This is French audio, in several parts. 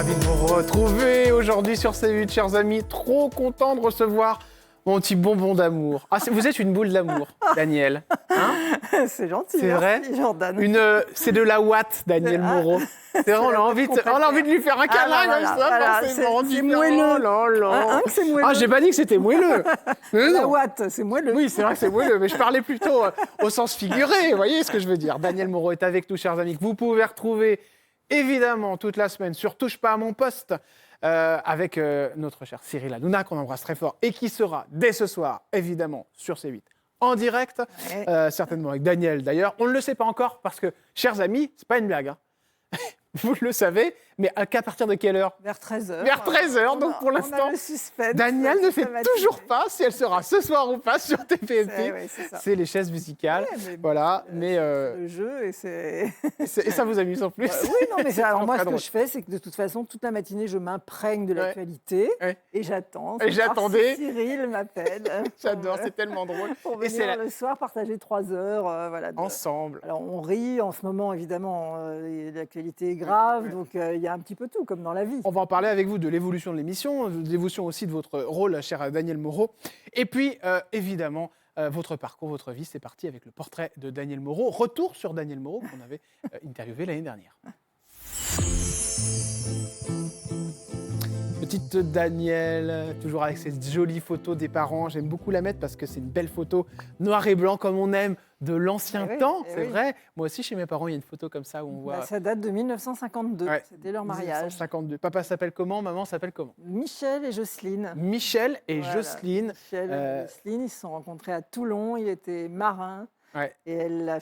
Ravi de vous retrouver aujourd'hui sur C8, chers amis. Trop content de recevoir mon petit bonbon d'amour. Ah, vous êtes une boule d'amour, Daniel. Hein? C'est gentil, C'est vrai, Jordan. c'est de la Watt, Daniel Moreau. C'est vrai, on a envie de lui faire un câlin comme ça, forcément. C'est moelleux. Oh là là. C'est moelleux. Ah, j'ai pas dit que c'était moelleux. La Watt, c'est moelleux. Oui, c'est vrai que c'est moelleux, mais je parlais plutôt au sens figuré. Vous voyez ce que je veux dire? Daniel Moreau est avec nous, chers amis, que vous pouvez retrouver évidemment toute la semaine sur Touche pas à mon poste avec notre cher Cyril Hanouna, qu'on embrasse très fort et qui sera dès ce soir, évidemment, sur C8 en direct, certainement avec Daniel d'ailleurs. On ne le sait pas encore parce que, chers amis, c'est pas une blague. Hein. Vous le savez, mais qu'à partir de quelle heure? Vers 13h. Vers 13h, donc pour l'instant, Daniel ne sait toujours pas si elle sera ce soir ou pas sur TPMP. C'est les chaises musicales, voilà. Mais le jeu et c'est... Et ça vous amuse en plus. Oui, non, mais alors moi, ce que je fais, c'est que de toute façon, toute la matinée, je m'imprègne de l'actualité et j'attends. Et j'attendais. Si Cyril m'appelle. J'adore, c'est tellement drôle. Pour venir le soir partager 3 heures. Voilà, ensemble. Alors, on rit. En ce moment, évidemment, l'actualité est grave, donc il y a un petit peu tout, comme dans la vie. On va en parler avec vous de l'évolution de l'émission, de l'évolution aussi de votre rôle, cher Daniel Moreau. Et puis, évidemment, votre parcours, votre vie, c'est parti avec le portrait de Daniel Moreau. Retour sur Daniel Moreau qu'on avait interviewé l'année dernière. Petite Danielle, toujours avec ces jolies photos des parents. J'aime beaucoup la mettre parce que c'est une belle photo noir et blanc comme on aime de l'ancien temps, c'est vrai. Moi aussi, chez mes parents, il y a une photo comme ça où on voit... Ça date de 1952, c'était leur mariage. 1952. Papa s'appelle comment? Maman s'appelle comment? Michel et Jocelyne. Michel et Jocelyne. Michel et Jocelyne, ils se sont rencontrés à Toulon, il était marin. Et elle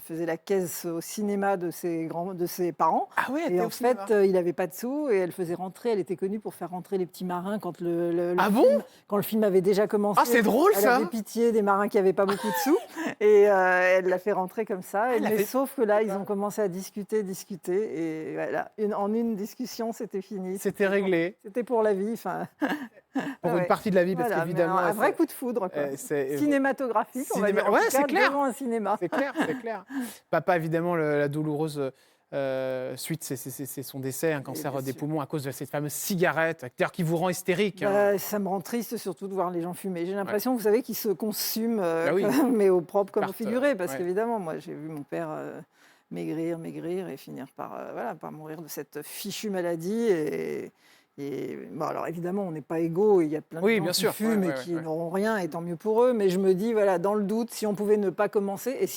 faisait la caisse au cinéma de ses parents. Ah oui, et en fait, il n'avait pas de sous et elle faisait rentrer. Elle était connue pour faire rentrer les petits marins quand quand le film avait déjà commencé. Ah, c'est drôle ça. Elle avait pitié des marins qui n'avaient pas beaucoup de sous et elle l'a fait rentrer comme ça. Sauf que là, ils ont commencé à discuter et voilà, en une discussion, c'était fini. C'était réglé. C'était pour la vie. Pour une partie de la vie, parce qu'évidemment... Un vrai coup de foudre, quoi. Cinématographique, on va dire. Ouais, c'est clair. Devant un cinéma. C'est clair, c'est clair. Papa, évidemment, la douloureuse suite, c'est son décès, un cancer des poumons à cause de cette fameuse cigarette, qui vous rend hystérique. Ça me rend triste, surtout de voir les gens fumer. J'ai l'impression, vous savez, qu'ils se consument, mais au propre comme au figuré, parce qu'évidemment, moi, j'ai vu mon père... maigrir et finir par mourir de cette fichue maladie. Bon, alors évidemment, on n'est pas égaux, il y a plein de gens qui fument et qui n'auront rien, et tant mieux pour eux, mais je me dis, voilà, dans le doute, si on pouvait ne pas commencer, et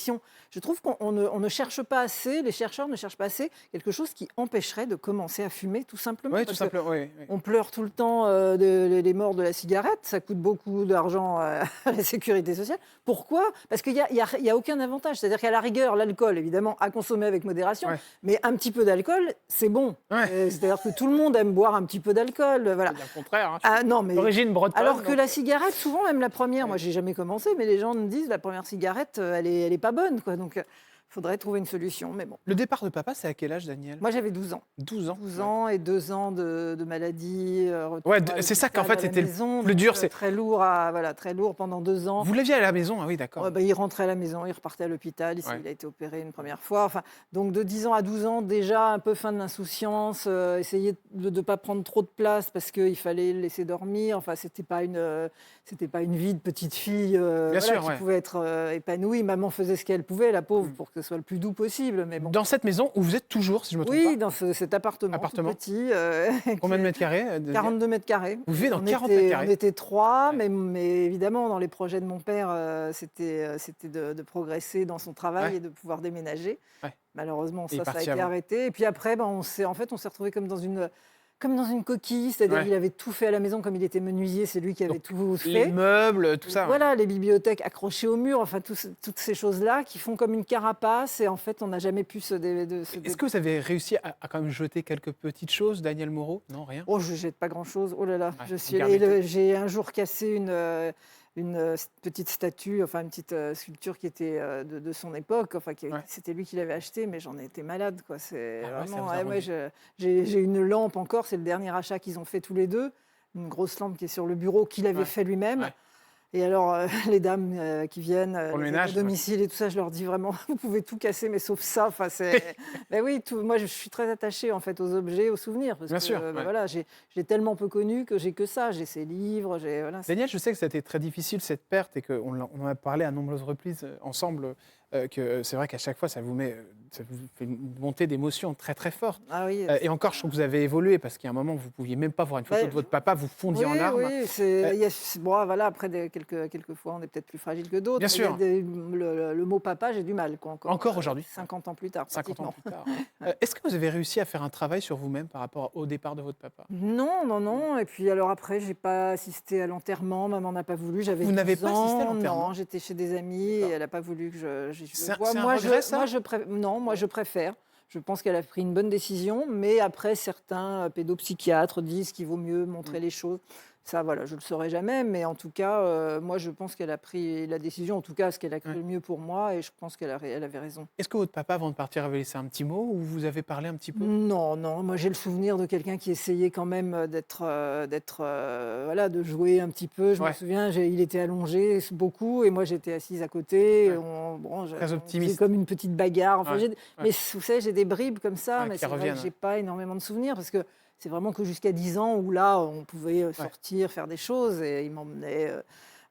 je trouve qu'on ne cherche pas assez, les chercheurs ne cherchent pas assez quelque chose qui empêcherait de commencer à fumer, tout simplement. Oui, tout simplement, oui. On pleure tout le temps les morts de la cigarette, ça coûte beaucoup d'argent à la sécurité sociale. Pourquoi? Parce qu'il n'y a aucun avantage, c'est-à-dire qu'à la rigueur, l'alcool, évidemment, à consommer avec modération, mais un petit peu d'alcool, c'est bon. C'est-à-dire que tout le monde aime boire un petit peu d'alcool, voilà. C'est le contraire. D'origine bretonne. Alors que la cigarette, souvent même la première, moi j'ai jamais commencé, mais les gens me disent la première cigarette, elle est pas bonne, quoi. Donc il faudrait trouver une solution, mais bon. Le départ de papa, c'est à quel âge, Daniel? Moi j'avais 12 ans. 12 ans. 12 ans et 2 ans de maladie. C'est ça qu'en fait c'était le plus dur. C'est très lourd, très lourd pendant 2 ans. Vous l'aviez à la maison? Ah oui, d'accord. Il rentrait à la maison, il repartait à l'hôpital, il a été opéré une première fois. Donc de 10 ans à 12 ans, déjà un peu fin de l'insouciance, essayer de ne pas prendre trop de place parce qu'il fallait le laisser dormir. C'était pas une vie de petite fille qui pouvait être épanouie. Maman faisait ce qu'elle pouvait, la pauvre, pour que ce soit le plus doux possible. Mais bon. Dans cette maison où vous êtes toujours, si je me trompe pas? Oui, dans cet appartement tout petit. Combien de mètres carrés? 42 mètres carrés. Vous vivez dans 40 mètres carrés? On était 3, mais évidemment, dans les projets de mon père, c'était de progresser dans son travail et de pouvoir déménager. Malheureusement, ça a été arrêté. Et puis après, on s'est retrouvés comme dans une coquille, c'est-à-dire qu'il avait tout fait à la maison, comme il était menuisier, c'est lui qui avait tout fait. Les meubles, tout ça. Voilà, les bibliothèques accrochées au mur, toutes ces choses-là qui font comme une carapace, et en fait, on n'a jamais pu Est-ce que vous avez réussi à quand même jeter quelques petites choses, Daniel Moreau? Non, rien? Oh, je ne jette pas grand-chose, oh là là. J'ai un jour cassé une petite statue, une petite sculpture qui était de son époque. C'était lui qui l'avait achetée, mais j'en ai été malade, quoi. J'ai une lampe encore, c'est le dernier achat qu'ils ont fait tous les deux, une grosse lampe qui est sur le bureau qu'il avait fait lui-même. Et alors, les dames qui viennent, Pour le les ménage, aides à domicile et tout ça, je leur dis vraiment, vous pouvez tout casser, mais sauf ça. Enfin, ben oui, moi, je suis très attachée en fait aux objets, aux souvenirs, parce Bien que sûr, voilà, j'ai tellement peu connu que j'ai que ça. J'ai ces livres, voilà. Daniel, je sais que ça a été très difficile cette perte et qu'on en a parlé à nombreuses reprises ensemble, que c'est vrai qu'à chaque fois, ça vous fait une montée d'émotions très très forte. Ah oui. Et encore, je trouve que vous avez évolué parce qu'il y a un moment, vous ne pouviez même pas voir une photo de votre papa, vous fondiez en larmes. Oui, bon, voilà, après, quelques fois, on est peut-être plus fragile que d'autres. Bien sûr. Le mot papa, j'ai du mal. Encore aujourd'hui 50 ans plus tard. 50 ans plus tard. Est-ce que vous avez réussi à faire un travail sur vous-même par rapport au départ de votre papa? Non. Et puis alors après, j'ai pas assisté à l'enterrement. Maman n'a pas voulu. J'avais 10 ans. Vous n'avez pas assisté à l'enterrement? Non, j'étais chez des amis et elle n'a pas voulu que j'y C'est voie. un regret, ça? Non, moi je préfère. Je pense qu'elle a pris une bonne décision, mais après certains pédopsychiatres disent qu'il vaut mieux montrer les choses. Ça, voilà, je ne le saurai jamais, mais en tout cas, moi, je pense qu'elle a pris la décision, en tout cas, ce qu'elle a cru le mieux pour moi, et je pense qu'elle avait raison. Est-ce que votre papa, avant de partir, avait laissé un petit mot ou vous avez parlé un petit peu? Non, moi, j'ai le souvenir de quelqu'un qui essayait quand même voilà, de jouer un petit peu. Je me souviens, il était allongé beaucoup, et moi, j'étais assise à côté. Très optimiste. C'est comme une petite bagarre. Enfin, mais vous savez, j'ai des bribes comme ça, mais c'est vrai que je n'ai pas énormément de souvenirs, parce que c'est vraiment que jusqu'à 10 ans où là, on pouvait sortir, faire des choses. Et il m'emmenait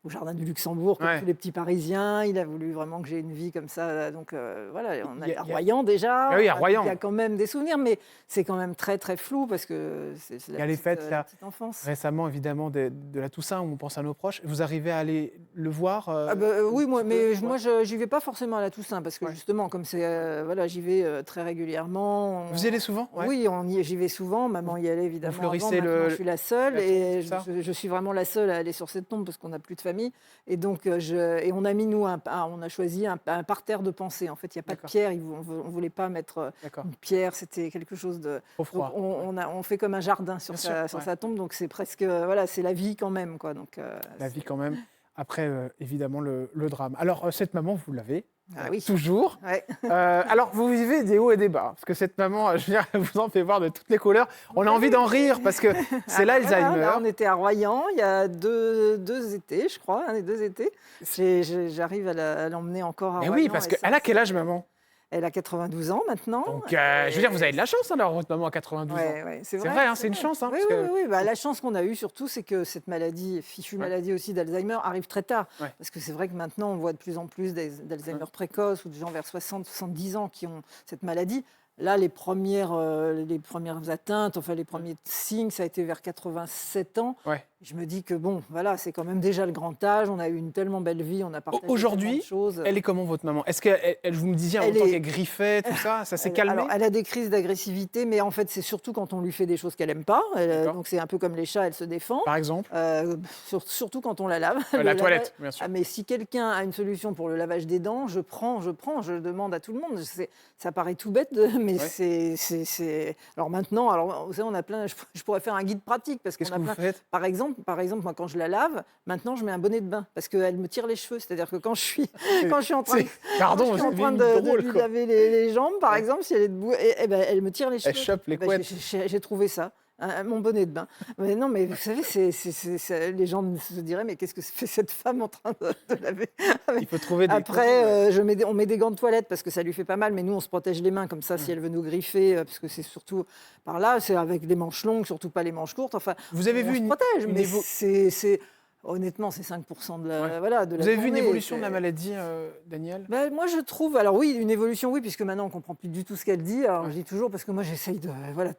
au Jardin du Luxembourg, comme tous les petits Parisiens. Il a voulu vraiment que j'ai une vie comme ça. Donc voilà, on allait à Royan déjà. Ah oui, à Royan. Il y a quand même des souvenirs, mais c'est quand même très, très flou parce que c'est la petite enfance. Récemment, évidemment, de la Toussaint, où on pense à nos proches. Vous arrivez à aller le voir oui, moi, je n'y vais pas forcément à la Toussaint parce que justement, comme c'est, voilà, j'y vais très régulièrement. Vous y allez souvent? Oui, j'y vais souvent. Maman y allait évidemment. Vous fleurissez je suis la seule et tombe, je suis vraiment la seule à aller sur cette tombe parce qu'on n'a plus de famille. Et donc, on a mis on a choisi un parterre de pensée. En fait, il n'y a pas de pierre. On ne voulait pas mettre une pierre. C'était quelque chose de. Trop froid. Donc, on fait comme un jardin sur sa tombe. Donc c'est presque, voilà, c'est la vie quand même, quoi. Donc la vie quand même. Après, évidemment, le drame. Alors, cette maman, vous l'avez toujours. Ouais. Alors, vous vivez des hauts et des bas. Parce que cette maman, je veux dire, elle vous en fait voir de toutes les couleurs. On a envie d'en rire parce que c'est l'Alzheimer. Là, on était à Royan il y a deux étés, je crois, un des 2 étés. J'arrive à l'emmener encore à Royan. Oui, parce qu'elle a quel âge, maman? Elle a 92 ans maintenant. Donc, je veux dire, vous avez de la chance, alors, votre maman a 92 ans. C'est vrai, c'est une chance. Oui. La chance qu'on a eue, surtout, c'est que cette maladie, fichue maladie aussi d'Alzheimer, arrive très tard. Parce que c'est vrai que maintenant, on voit de plus en plus d'Alzheimer précoce ou de gens vers 60, 70 ans qui ont cette maladie. Là, les premières atteintes, enfin les premiers signes, ça a été vers 87 ans. Je me dis que bon, voilà, c'est quand même déjà le grand âge. On a eu une tellement belle vie, on a partagé aujourd'hui, tellement de choses. Elle est comment, votre maman? Est-ce qu'elle, vous me disiez en temps qu'elle griffait, tout ça, ça s'est calmé? Alors, elle a des crises d'agressivité, mais en fait, c'est surtout quand on lui fait des choses qu'elle n'aime pas. Donc, c'est un peu comme les chats, elle se défend. Par exemple surtout quand on la lave. La toilette, bien sûr. Mais si quelqu'un a une solution pour le lavage des dents, je demande à tout le monde. Ça paraît tout bête, mais c'est... Alors maintenant, vous savez, on a plein... Je pourrais faire un guide pratique, parce qu'on a plein... Qu'est-ce que vous faites? Par exemple, moi, quand je la lave, maintenant, je mets un bonnet de bain, parce qu'elle me tire les cheveux. C'est-à-dire que quand je suis en train de lui laver les jambes, par exemple, si elle est debout, elle me tire les cheveux. Elle chope les couettes. J'ai trouvé ça. Mon bonnet de bain. Mais non, mais vous savez, les gens se diraient, mais qu'est-ce que fait cette femme en train de laver? Il faut trouver des... Après, on met des gants de toilette parce que ça lui fait pas mal, mais nous, on se protège les mains comme ça, si elle veut nous griffer, parce que c'est surtout par là, c'est avec des manches longues, surtout pas les manches courtes. Enfin, vous avez vu se protège, mais c'est honnêtement, c'est 5% de la Vous avez vu une évolution de la maladie, Daniel? Moi, je trouve... Alors oui, une évolution, oui, puisque maintenant, on ne comprend plus du tout ce qu'elle dit. Alors, je dis toujours, parce que moi, j'essaye de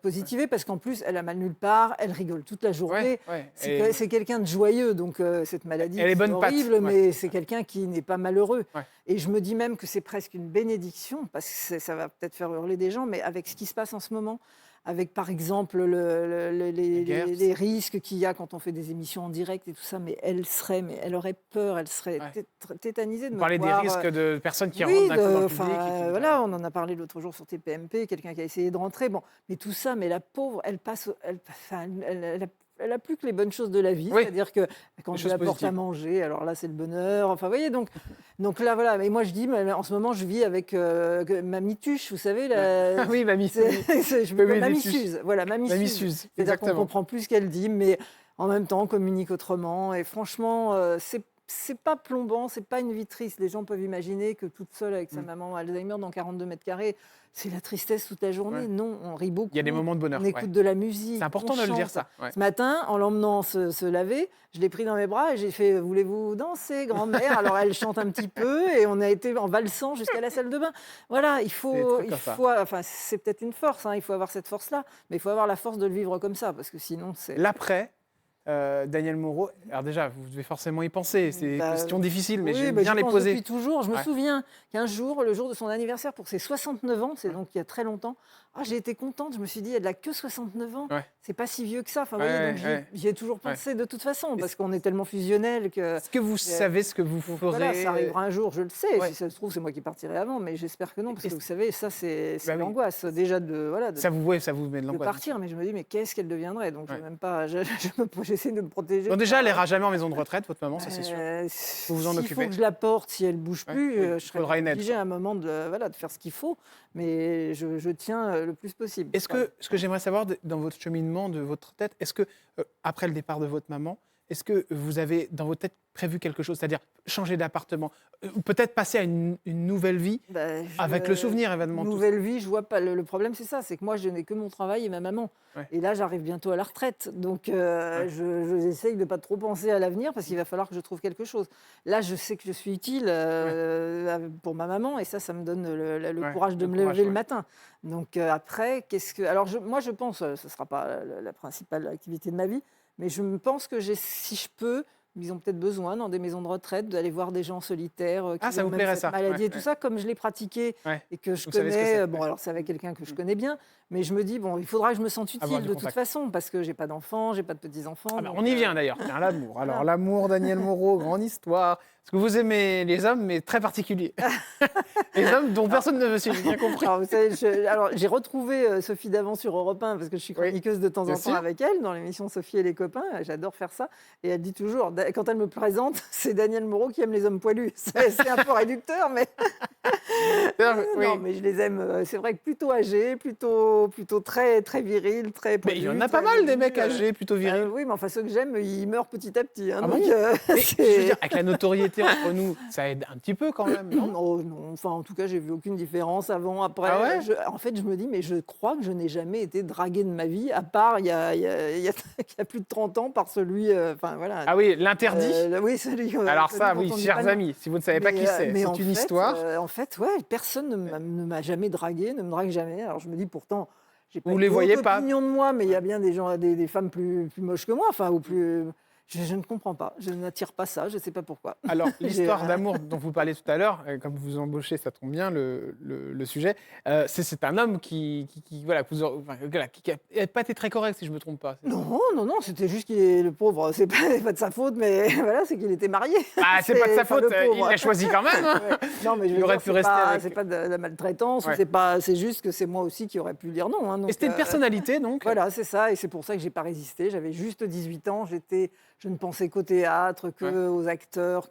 positiver, parce qu'en plus, elle a mal nulle part, elle rigole toute la journée. C'est quelqu'un de joyeux, donc cette maladie, c'est horrible, mais c'est quelqu'un qui n'est pas malheureux. Et je me dis même que c'est presque une bénédiction, parce que ça va peut-être faire hurler des gens, mais avec ce qui se passe en ce moment, avec par exemple les risques qu'il y a quand on fait des émissions en direct et tout ça, mais elle aurait peur, elle serait tétanisée de me voir. Vous parlez des risques de personnes qui rentrent d'un coup dans le public. Voilà, on en a parlé l'autre jour sur TPMP, quelqu'un qui a essayé de rentrer. Bon, mais tout ça, mais la pauvre, elle n'a plus que les bonnes choses de la vie, c'est-à-dire que quand je l'apporte à manger, alors là c'est le bonheur, enfin vous voyez, donc là voilà, mais moi je dis, en ce moment je vis avec Mamie Tuche, vous savez, oui, Mamie Suze, voilà, Mamie Suze, c'est-à-dire qu'on ne comprend plus ce qu'elle dit, mais en même temps on communique autrement, et franchement c'est pas plombant, c'est pas une vie triste. Les gens peuvent imaginer que toute seule avec sa maman Alzheimer dans 42 mètres carrés, c'est la tristesse toute la journée. Ouais. Non, on rit beaucoup. Il y a des moments de bonheur. On écoute de la musique. C'est important on de le dire, chante. ça. Ouais. Ce matin, en l'emmenant se laver, je l'ai pris dans mes bras et j'ai fait « Voulez-vous danser, grand-mère ?» Alors elle chante un petit peu et on a été en valsant jusqu'à la salle de bain. Voilà, enfin, c'est peut-être une force, hein, il faut avoir cette force-là, mais il faut avoir la force de le vivre comme ça, parce que sinon c'est... L'après, Danielle Moreau, alors déjà, vous devez forcément y penser, c'est des questions difficiles, mais j'aime bien les poser. Depuis toujours. Je me souviens qu'un jour, le jour de son anniversaire, pour ses 69 ans, c'est donc il y a très longtemps, j'ai été contente, je me suis dit, elle n'a que 69 ans, c'est pas si vieux que ça. Enfin, j'y ai toujours pensé de toute façon, parce qu'on est tellement fusionnels que... Est-ce que vous savez ce que vous ferez? Voilà, ça arrivera un jour, je le sais. Si ça se trouve, c'est moi qui partirai avant, mais j'espère que non, parce que vous savez, ça, c'est l'angoisse. Déjà, ça vous met de l'angoisse. De partir, mais je me dis, mais qu'est-ce qu'elle deviendrait? Donc, j'essaie de me protéger. Bon, déjà, elle n'ira jamais en maison de retraite, votre maman, ça c'est sûr. Vous vous en occupez. Il faut que je la porte, si elle ne bouge plus, je serai obligée à un moment de faire ce qu'il faut, mais je tiens le plus possible. Est-ce que, ce que j'aimerais savoir dans votre cheminement de votre tête, est-ce que, après le départ de votre maman, est-ce que vous avez dans votre tête prévu quelque chose, c'est-à-dire changer d'appartement, ou peut-être passer à une nouvelle vie, avec le souvenir évidemment. Nouvelle vie, je vois pas. Le problème, c'est ça, c'est que moi, je n'ai que mon travail et ma maman. Et là, j'arrive bientôt à la retraite, donc j'essaye de ne pas trop penser à l'avenir parce qu'il va falloir que je trouve quelque chose. Là, je sais que je suis utile pour ma maman et ça me donne le courage de me lever le matin. Donc après, alors moi, je pense, ce ne sera pas la principale activité de ma vie, mais je pense que si je peux, ils ont peut-être besoin dans des maisons de retraite d'aller voir des gens solitaires qui ça ont vous plairait, cette maladie et tout ça, comme je l'ai pratiqué et que je vous connais. Alors c'est avec quelqu'un que je connais bien, mais je me dis il faudra que je me sente utile de toute façon parce que j'ai pas d'enfants, j'ai pas de petits-enfants. On y vient d'ailleurs. Tiens, l'amour. Alors l'amour, Danielle Moreau, grande histoire. Parce que vous aimez les hommes, mais très particuliers. Les hommes dont personne ne veut, si j'ai bien compris. Alors, vous savez, j'ai retrouvé Sophie Davant sur Europe 1 parce que je suis chroniqueuse de temps en temps avec elle dans l'émission Sophie et les copains. J'adore faire ça. Et elle dit toujours, quand elle me présente, c'est Danielle Moreau qui aime les hommes poilus. C'est un peu réducteur, mais... Non, mais je les aime. C'est vrai que plutôt âgés, plutôt très, très virils, très poilus. Mais il y en a pas mal des mecs âgés, plutôt virils. Oui, mais enfin, ceux que j'aime, ils meurent petit à petit. Hein, donc, je veux dire, avec la notoriété entre nous, ça aide un petit peu quand même, non? Non, enfin, en tout cas, j'ai vu aucune différence avant, après. En fait, je me dis, mais je crois que je n'ai jamais été draguée de ma vie, à part il y a plus de 30 ans par celui... voilà. Ah oui, l'interdit. Oui, celui. Alors ça, oui, chers amis, si vous ne savez pas qui c'est une histoire. En fait, personne ne m'a jamais draguée, ne me drague jamais. Alors je me dis pourtant, j'ai pas vous les voyez pas opinion de moi, mais il y a bien des gens, des femmes plus moches que moi, enfin ou plus. Je ne comprends pas, je n'attire pas ça, je ne sais pas pourquoi. Alors, l'histoire d'amour dont vous parlez tout à l'heure, comme vous embauchez, ça tombe bien, le sujet, c'est un homme qui n'a pas été très correct, si je ne me trompe pas. Non, c'était juste qu'il est le pauvre, c'est pas de sa faute, mais voilà, c'est qu'il était marié. Ah, c'est pas de sa faute, il l'a choisi quand même. Hein. Non, mais il aurait pu rester avec... C'est pas de la maltraitance, c'est juste que c'est moi aussi qui aurais pu dire non. Hein, donc, et c'était une personnalité, donc. Voilà, c'est ça, et c'est pour ça que j'ai pas résisté. J'avais juste 18 ans, je ne pensais qu'au théâtre, qu'aux acteurs,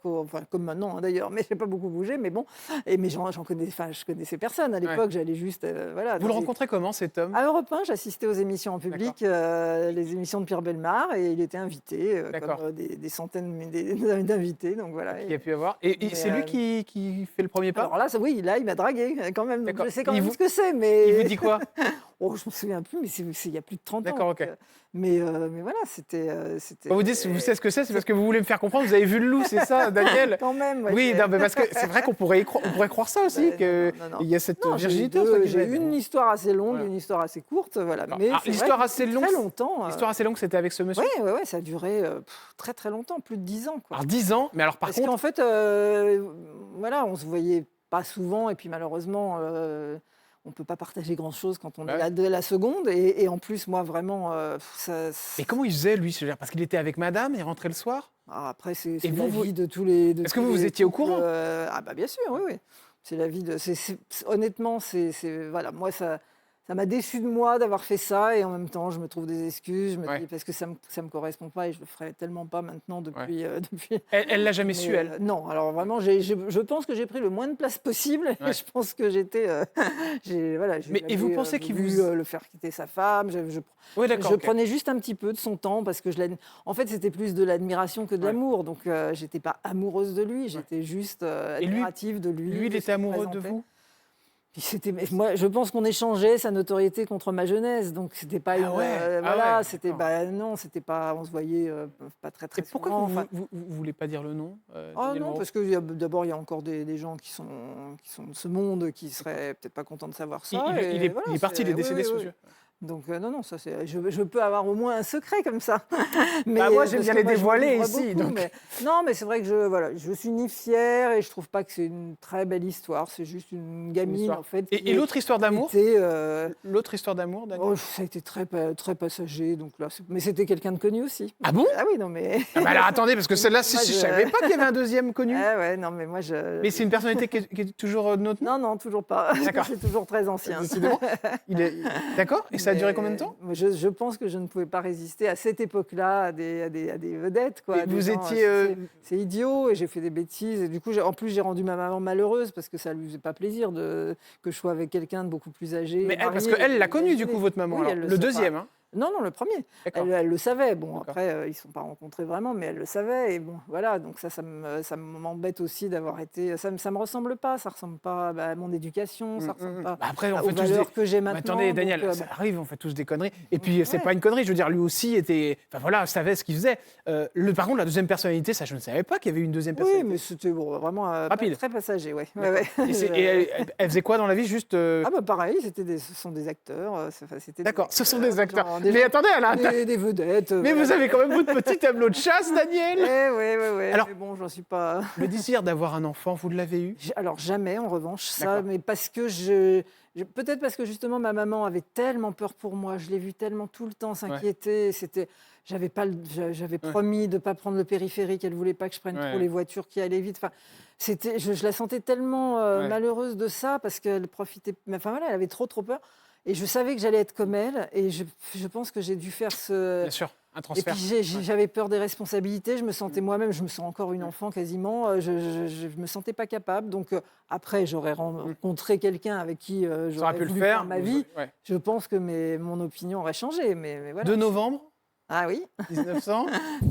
comme maintenant d'ailleurs, mais je n'ai pas beaucoup bougé, mais bon. Mais je connaissais personne à l'époque, j'allais juste... Vous le rencontrez comment, cet homme? À Europe 1, j'assistais aux émissions en public, les émissions de Pierre Bellemare, et il était invité, comme des centaines d'invités, donc voilà. Qui a pu avoir. Et c'est lui qui fait le premier pas? Alors là, il m'a dragué quand même, donc je sais quand même ce que c'est, mais... Il vous dit quoi? Je ne me souviens plus, mais c'est il y a plus de 30 ans. D'accord, ok. Mais voilà, c'était... Vous dites, vous savez ce que c'est parce que vous voulez me faire comprendre, vous avez vu le loup, c'est ça, Daniel? Quand même. Oui, non, mais parce que c'est vrai qu'on pourrait croire ça aussi, qu'il y a cette virginité. J'ai une histoire assez longue, une histoire assez courte, voilà. Mais l'histoire assez longue, très longtemps. L'histoire assez longue, c'était avec ce monsieur? Oui, ça a duré très très longtemps, plus de 10 ans. Alors 10 ans, mais alors par contre... Parce qu'en fait, voilà, on se voyait pas souvent, et puis malheureusement... on ne peut pas partager grand-chose quand on est de la seconde. Et en plus, moi, vraiment... Et comment il faisait, lui? Parce qu'il était avec madame, il rentrait le soir? Après, c'est la vie de tous les... Est-ce que vous étiez au courant? Bien sûr, oui. C'est la vie de... Honnêtement, voilà, moi, ça ça m'a déçue de moi d'avoir fait ça, et en même temps, je me trouve des excuses, je me Ouais. dis parce que ça me correspond pas et je le ferai tellement pas maintenant depuis. Elle l'a jamais su, elle. Non, alors vraiment, je pense que j'ai pris le moins de place possible et Ouais. je pense que j'étais. Voilà, Et vous pensez qu'il voulu vous... le faire quitter sa femme. Oui, d'accord. Je ok. prenais juste un petit peu de son temps parce que en fait, c'était plus de l'admiration que de Ouais. l'amour. Donc, j'étais pas amoureuse de lui, j'étais juste Et lui- admirative de lui. Lui, il de ce était qu'il amoureux de présentait. vous? Mais moi, je pense qu'on échangeait sa notoriété contre ma jeunesse, donc c'était pas Ah ouais, voilà, ouais, c'était d'accord. non, c'était pas, on se voyait pas très Et pourquoi souvent. vous voulez pas dire le nom, Ah Daniel non, Moreau? parce que d'abord il y a encore des gens qui sont de ce monde qui seraient peut-être pas contents de savoir ça. Il est parti, il est décédé sous oui. yeux. Donc non, ça c'est, je peux avoir au moins un secret comme ça. Mais Bah, moi, j'aime parce bien que les moi, je m'en dévoiler livre ici, beaucoup, donc. non, mais c'est vrai que je suis ni fière et je trouve pas que c'est une très belle histoire. C'est juste une gamine histoire. en fait. Et l'autre histoire d'amour? L'autre histoire d'amour, Daniel? Oh, ça a été très passager, donc là, mais c'était quelqu'un de connu aussi. Ah bon? Ah oui, non mais. Ah bah alors attendez, parce que celle-là, Moi, je savais pas qu'il y avait un deuxième connu. Ah ouais, non mais moi Mais c'est une personnalité qui est toujours de notre nom? Non, toujours pas. D'accord. C'est toujours très ancien. Décidément. D'accord. Et ça a duré combien de temps? Je pense que je ne pouvais pas résister à cette époque-là à des vedettes. Quoi, Et à des vous gens, étiez... c'est idiot et j'ai fait des bêtises. Et du coup, en plus, j'ai rendu ma maman malheureuse parce que ça ne lui faisait pas plaisir que je sois avec quelqu'un de beaucoup plus âgé. Mais marié, parce qu'elle l'a connu, du coup, votre maman. Oui, alors. elle Le sait pas. deuxième, hein? Non, le premier. D'accord. Elle le savait. Bon, D'accord. après, ils ne sont pas rencontrés vraiment, mais elle le savait. Et bon, voilà. Donc ça m'embête aussi d'avoir été... Ça me ressemble pas. Ça ressemble pas à mon éducation. Ça ressemble pas Bah après, on aux fait tous valeurs que j'ai Mais maintenant. attendez, Daniel, donc, ça arrive, on fait tous des conneries. Et puis, c'est Ouais. pas une connerie. Je veux dire, lui aussi était... Enfin, voilà, savait ce qu'il faisait. Par contre, la deuxième personnalité, ça, je ne savais pas qu'il y avait une deuxième Oui, personnalité. mais c'était vraiment Rapide. très passager, ouais. D'accord. Et elle faisait quoi dans la vie? Juste... Ah bah pareil, ce sont des acteurs. C'était D'accord, ce sont des acteurs. genre, Mais attendez, elle a... des vedettes. Mais vous avez quand même votre petit tableau de chasse, Daniel. Ouais. Alors- Mais bon, j'en suis pas. Le désir d'avoir un enfant, vous l'avez eu? Alors jamais, en revanche, ça, D'accord. mais parce que peut-être parce que justement ma maman avait tellement peur pour moi, je l'ai vue tellement tout le temps s'inquiéter. J'avais promis de ne pas prendre le périphérique, elle voulait pas que je prenne trop les voitures qui allaient vite. Enfin, je la sentais tellement malheureuse de ça parce qu'elle profitait. Enfin voilà, elle avait trop peur. Et je savais que j'allais être comme elle, et je pense que j'ai dû faire Bien sûr, un Et transfert. puis j'avais peur des responsabilités, je me sentais moi-même, je me sens encore une enfant quasiment, je me sentais pas capable. Donc après, j'aurais rencontré quelqu'un avec qui Ça aurait j'aurais pu le voulu faire. faire ma vie. Ouais. Je pense que mon opinion aurait changé, mais voilà. 2 novembre Ah oui, 1900,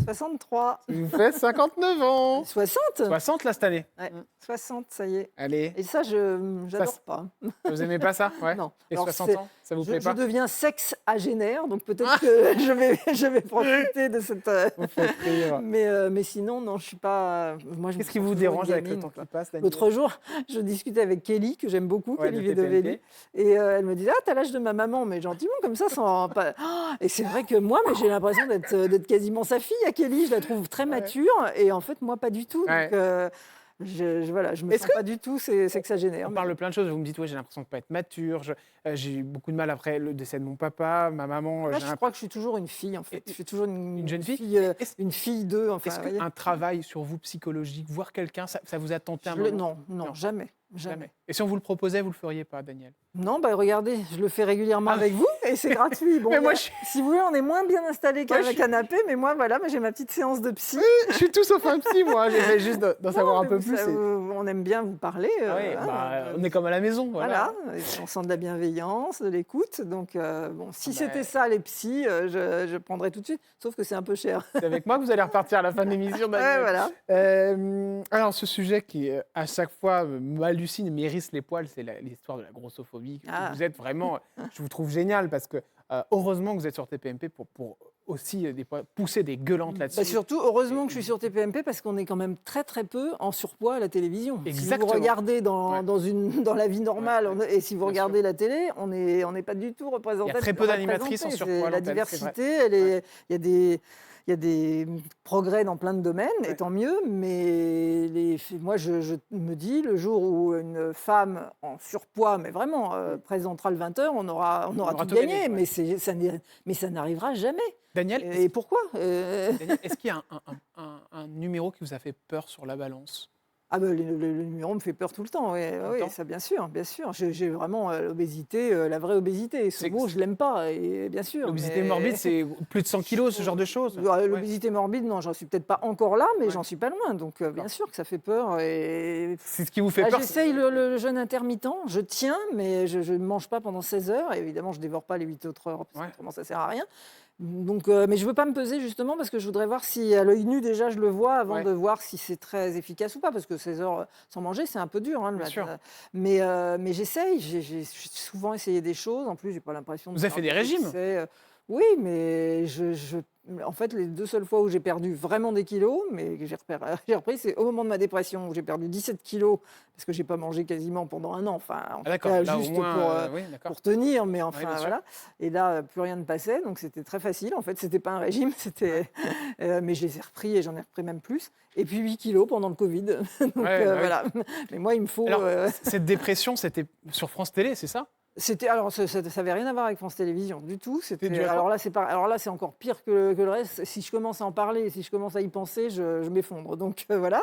63. vous faites 59 ans. 60 60 là cette année. Ouais, 60, ça y est. Allez, Et ça, j'adore pas. vous aimez pas ça? Ouais. Non. Et Alors, 60 ans, ça vous plaît Je pas? deviens sexagénaire, donc peut-être que je vais profiter de cette... Vous faites rire. Mais sinon, non, je suis pas... Moi, je me Qu'est-ce qui sens vous toujours dérange une avec le gamine, temps quoi. qui passe, Daniel? L'autre jour, je discutais avec Kelly, que j'aime beaucoup, Ouais, Kelly de TPMP. Vedovelli, et elle me disait « Ah, t'as l'âge de ma maman », mais gentiment, comme ça, sans... Pas... Oh, et c'est vrai que moi, mais j'ai l'impression d'être quasiment sa fille, à Kelly. Je la trouve très mature, et en fait, moi, pas du tout. Ouais. Donc, je me sens pas du tout sexagénaire. On parle de plein de choses. Vous me dites, ouais, j'ai l'impression de ne pas être mature. J'ai eu beaucoup de mal après le décès de mon papa, ma maman. Moi, je crois que je suis toujours une fille, en fait. Je suis toujours une jeune fille. Une fille d'eux. Enfin, Est-ce qu'un travail sur vous psychologique, voir quelqu'un, ça vous a tenté un moment? Non, jamais. Et si on vous le proposait, vous ne le feriez pas, Daniel? Non, regardez, je le fais régulièrement avec vous et c'est gratuit. Bon, Mais moi, si vous voulez, on est moins bien installé qu'un canapé, mais moi, voilà, j'ai ma petite séance de psy. Je suis tout sauf un psy, moi. J'essaie juste d'en savoir un peu plus. On aime bien vous parler. On est comme à la maison. Voilà. On sent de la bienveillance, de l'écoute. Donc, si c'était ça, les psys, je prendrais tout de suite. Sauf que c'est un peu cher. C'est avec moi que vous allez repartir à la fin de l'émission, Daniel. Voilà. Alors, ce sujet qui, à chaque fois, m'hallucine, m'hérisse les poils, c'est l'histoire de la grossophobie. Vous êtes vraiment... Je vous trouve génial parce que, heureusement que vous êtes sur TPMP pour aussi pousser des gueulantes là-dessus. Surtout, heureusement que je suis sur TPMP parce qu'on est quand même très peu en surpoids à la télévision. Exactement. Si vous regardez dans la vie normale et si vous regardez la télé, on n'est pas du tout représenté. Il y a très peu d'animatrices en surpoids. La diversité, il y a des progrès dans plein de domaines, et tant mieux, mais moi, je me dis, le jour où une femme en surpoids, mais vraiment, présentera le 20h, on aura tout gagné, mais ça n'arrivera jamais. Daniel, et pourquoi Daniel, est-ce qu'il y a un numéro qui vous a fait peur sur la balance? Ah ben, le numéro me fait peur tout le temps, oui, ça bien sûr, bien sûr. J'ai vraiment l'obésité, la vraie obésité. Ce mot, je l'aime pas, et bien sûr. L'obésité morbide, c'est plus de 100 kilos, ce genre de choses? L'obésité morbide, non, j'en suis peut-être pas encore là, mais j'en suis pas loin. Donc bien sûr que ça fait peur. Et... C'est ce qui vous fait peur? J'essaye le jeûne intermittent, je tiens, mais je ne mange pas pendant 16 heures. Et évidemment, je ne dévore pas les 8 autres heures, parce que autrement, ça ne sert à rien. Donc, mais je ne veux pas me peser justement parce que je voudrais voir si à l'œil nu déjà je le vois avant de voir si c'est très efficace ou pas, parce que 16 heures sans manger c'est un peu dur. Hein, mais j'essaye, j'ai souvent essayé des choses. En plus, j'ai pas l'impression de... Vous avez fait des régimes? Oui, mais en fait, les 2 seules fois où j'ai perdu vraiment des kilos, mais que j'ai repris, c'est au moment de ma dépression où j'ai perdu 17 kilos parce que j'ai pas mangé quasiment pendant un an. Enfin, juste pour tenir, mais enfin voilà. Et là, plus rien ne passait, donc c'était très facile. En fait, c'était pas un régime, mais je les ai repris et j'en ai repris même plus. Et puis 8 kilos pendant le Covid. Donc voilà. Mais moi, il me faut. Alors, cette dépression, c'était sur France Télé, c'est ça? Alors ça n'avait rien à voir avec France Télévisions du tout. Alors là, c'est encore pire que le reste. Si je commence à en parler, si je commence à y penser, je m'effondre. Donc voilà.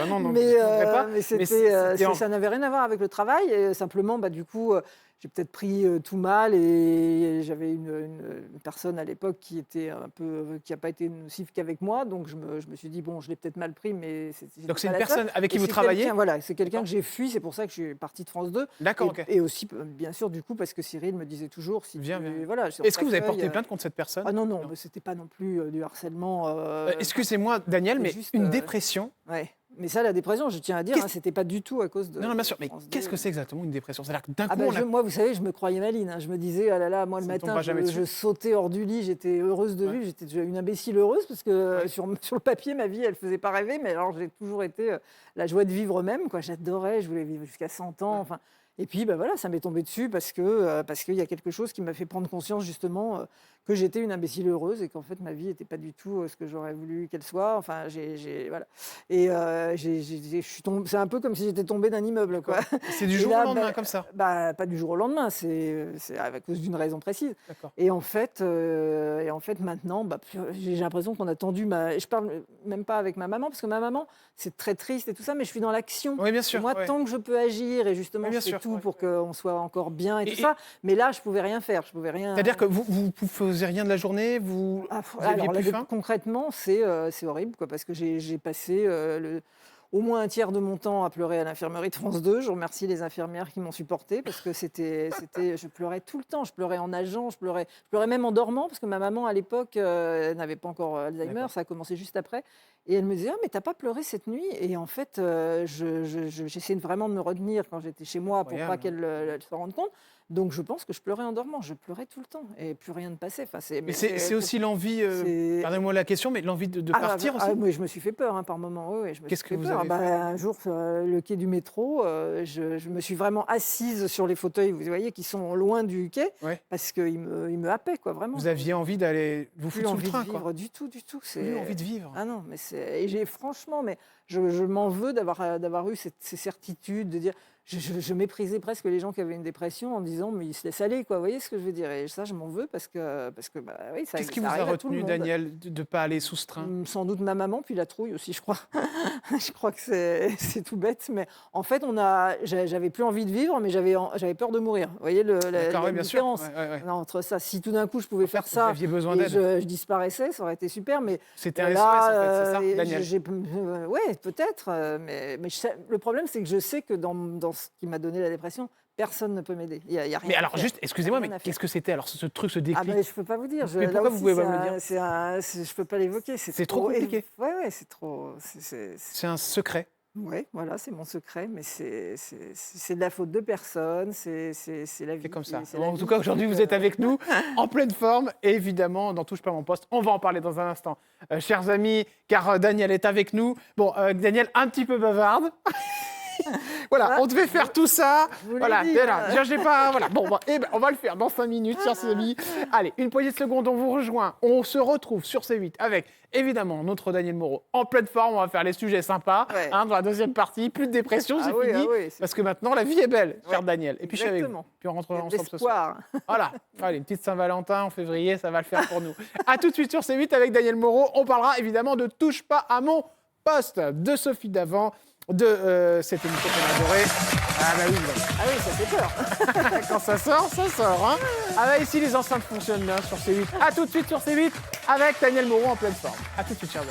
Non, mais ça n'avait rien à voir avec le travail. Et simplement, du coup, j'ai peut-être pris tout mal et j'avais une personne à l'époque qui n'a pas été nocive qu'avec moi. Donc je me suis dit bon, je l'ai peut-être mal pris, mais donc c'est une personne avec qui vous travaillez? Voilà, c'est quelqu'un que j'ai fui. C'est pour ça que je suis partie de France 2. D'accord. Et aussi, bien sûr, du coup, parce que Cyril me disait toujours viens. Voilà, est-ce que vous avez porté plainte contre cette personne? Ah non, mais c'était pas non plus du harcèlement. Excusez-moi, Daniel, mais juste, une dépression. Ouais. Mais ça, la dépression, je tiens à dire, c'était pas du tout à cause de... Non, bien sûr, mais qu'est-ce que c'est exactement une dépression? C'est-à-dire que d'un coup, moi, vous savez, je me croyais maline. Hein. Je me disais, ah là là, moi, le matin, je sautais hors du lit, j'étais heureuse de vivre, j'étais une imbécile heureuse, parce que sur le papier, ma vie, elle faisait pas rêver, mais alors j'ai toujours été la joie de vivre même, quoi. J'adorais, je voulais vivre jusqu'à 100 ans, enfin... Et puis, voilà, ça m'est tombé dessus parce qu'il y a quelque chose qui m'a fait prendre conscience, justement, que j'étais une imbécile heureuse et qu'en fait, ma vie n'était pas du tout ce que j'aurais voulu qu'elle soit. Enfin, voilà. Et c'est un peu comme si j'étais tombée d'un immeuble, quoi. C'est du jour au lendemain, comme ça? Pas du jour au lendemain, c'est à cause d'une raison précise. Et en fait, maintenant, j'ai l'impression qu'on a tendu Je parle même pas avec ma maman, parce que ma maman, c'est très triste et tout ça, mais je suis dans l'action. Oui, bien sûr. Et moi, tant que je peux agir, et justement, je fais tout pour qu'on soit encore bien et tout ça. Mais là, je pouvais rien faire. Je pouvais rien. C'est-à-dire que vous ne faisiez rien de la journée, vous aviez plus faim? Concrètement, c'est horrible, quoi, parce que j'ai passé au moins un tiers de mon temps à pleurer à l'infirmerie de France 2. Je remercie les infirmières qui m'ont supportée parce que je pleurais tout le temps. Je pleurais en nageant, je pleurais même en dormant parce que ma maman, à l'époque, n'avait pas encore Alzheimer. Ça a commencé juste après. Et elle me disait, mais t'as pas pleuré cette nuit? Et en fait, j'essayais vraiment de me retenir quand j'étais chez moi pour pas qu'elle se rende compte. Donc je pense que je pleurais en dormant. Je pleurais tout le temps et plus rien ne passait. Enfin, mais c'est aussi l'envie, pardonnez-moi la question, mais l'envie de partir aussi? Oui, je me suis fait peur par moments. Oui, qu'est-ce que vous avez fait? Un jour, le quai du métro, je me suis vraiment assise sur les fauteuils, vous voyez, qui sont loin du quai, parce qu'ils me happaient, quoi, vraiment. Vous aviez envie d'aller vous foutre sous le train, quoi? Du tout. Plus envie de vivre. Ah non, mais franchement, mais je m'en veux d'avoir eu ces certitudes, de dire... Je méprisais presque les gens qui avaient une dépression en disant mais ils se laissent aller, quoi. Vous voyez ce que je veux dire? Et ça, je m'en veux parce que oui, ça. Qu'est-ce qui vous a retenu, Daniel, de ne pas aller sous ce train? Sans doute ma maman, puis la trouille aussi, je crois. Je crois que c'est tout bête, mais en fait, j'avais plus envie de vivre, mais j'avais peur de mourir. Vous voyez la différence entre ça. Si tout d'un coup je pouvais faire ça, besoin et je disparaissais, ça aurait été super. Mais c'était un SOS, en fait, c'est ça, Daniel? Oui, peut-être. Mais le problème, c'est que je sais que dans ce qui m'a donné la dépression, personne ne peut m'aider. Il y a rien. Mais alors, juste, excusez-moi, mais qu'est-ce que c'était alors ce truc, ce déclic? Je ne peux pas vous dire. Mais pourquoi vous pouvez pas me le dire? Je ne peux pas l'évoquer. C'est trop compliqué. Oui, c'est trop. C'est un secret. Oui, voilà, c'est mon secret, mais c'est de la faute de personne, c'est la vie. C'est comme ça. En tout cas, aujourd'hui, vous êtes avec nous, en pleine forme, et évidemment, dans Touche pas mon poste, on va en parler dans un instant. Chers amis, car Daniel est avec nous. Bon, Daniel, un petit peu bavarde. Voilà, on devait faire tout ça. Voilà, j'ai pas. Voilà. Bon, on va le faire dans 5 minutes, chers amis. Allez, une poignée de secondes, on vous rejoint. On se retrouve sur C8 avec, évidemment, notre Daniel Moreau en pleine forme. On va faire les sujets sympas dans la deuxième partie. Plus de dépression, c'est fini. Parce que maintenant, la vie est belle, cher Daniel. Et puis, je suis avec vous. Puis, on rentrera ensemble ce soir. Voilà. Allez, une petite Saint-Valentin en février, ça va le faire pour nous. À tout de suite sur C8 avec Daniel Moreau. On parlera évidemment de Touche pas à mon poste de Sophie Davant. de cette émission qu'on a adorée. Ah bah oui, ah oui, ça fait peur. Quand ça sort, hein. Ah bah ici, les enceintes fonctionnent bien sur C8. À tout de suite sur C8 avec Daniel Moreau en pleine forme. À tout de suite, chers amis.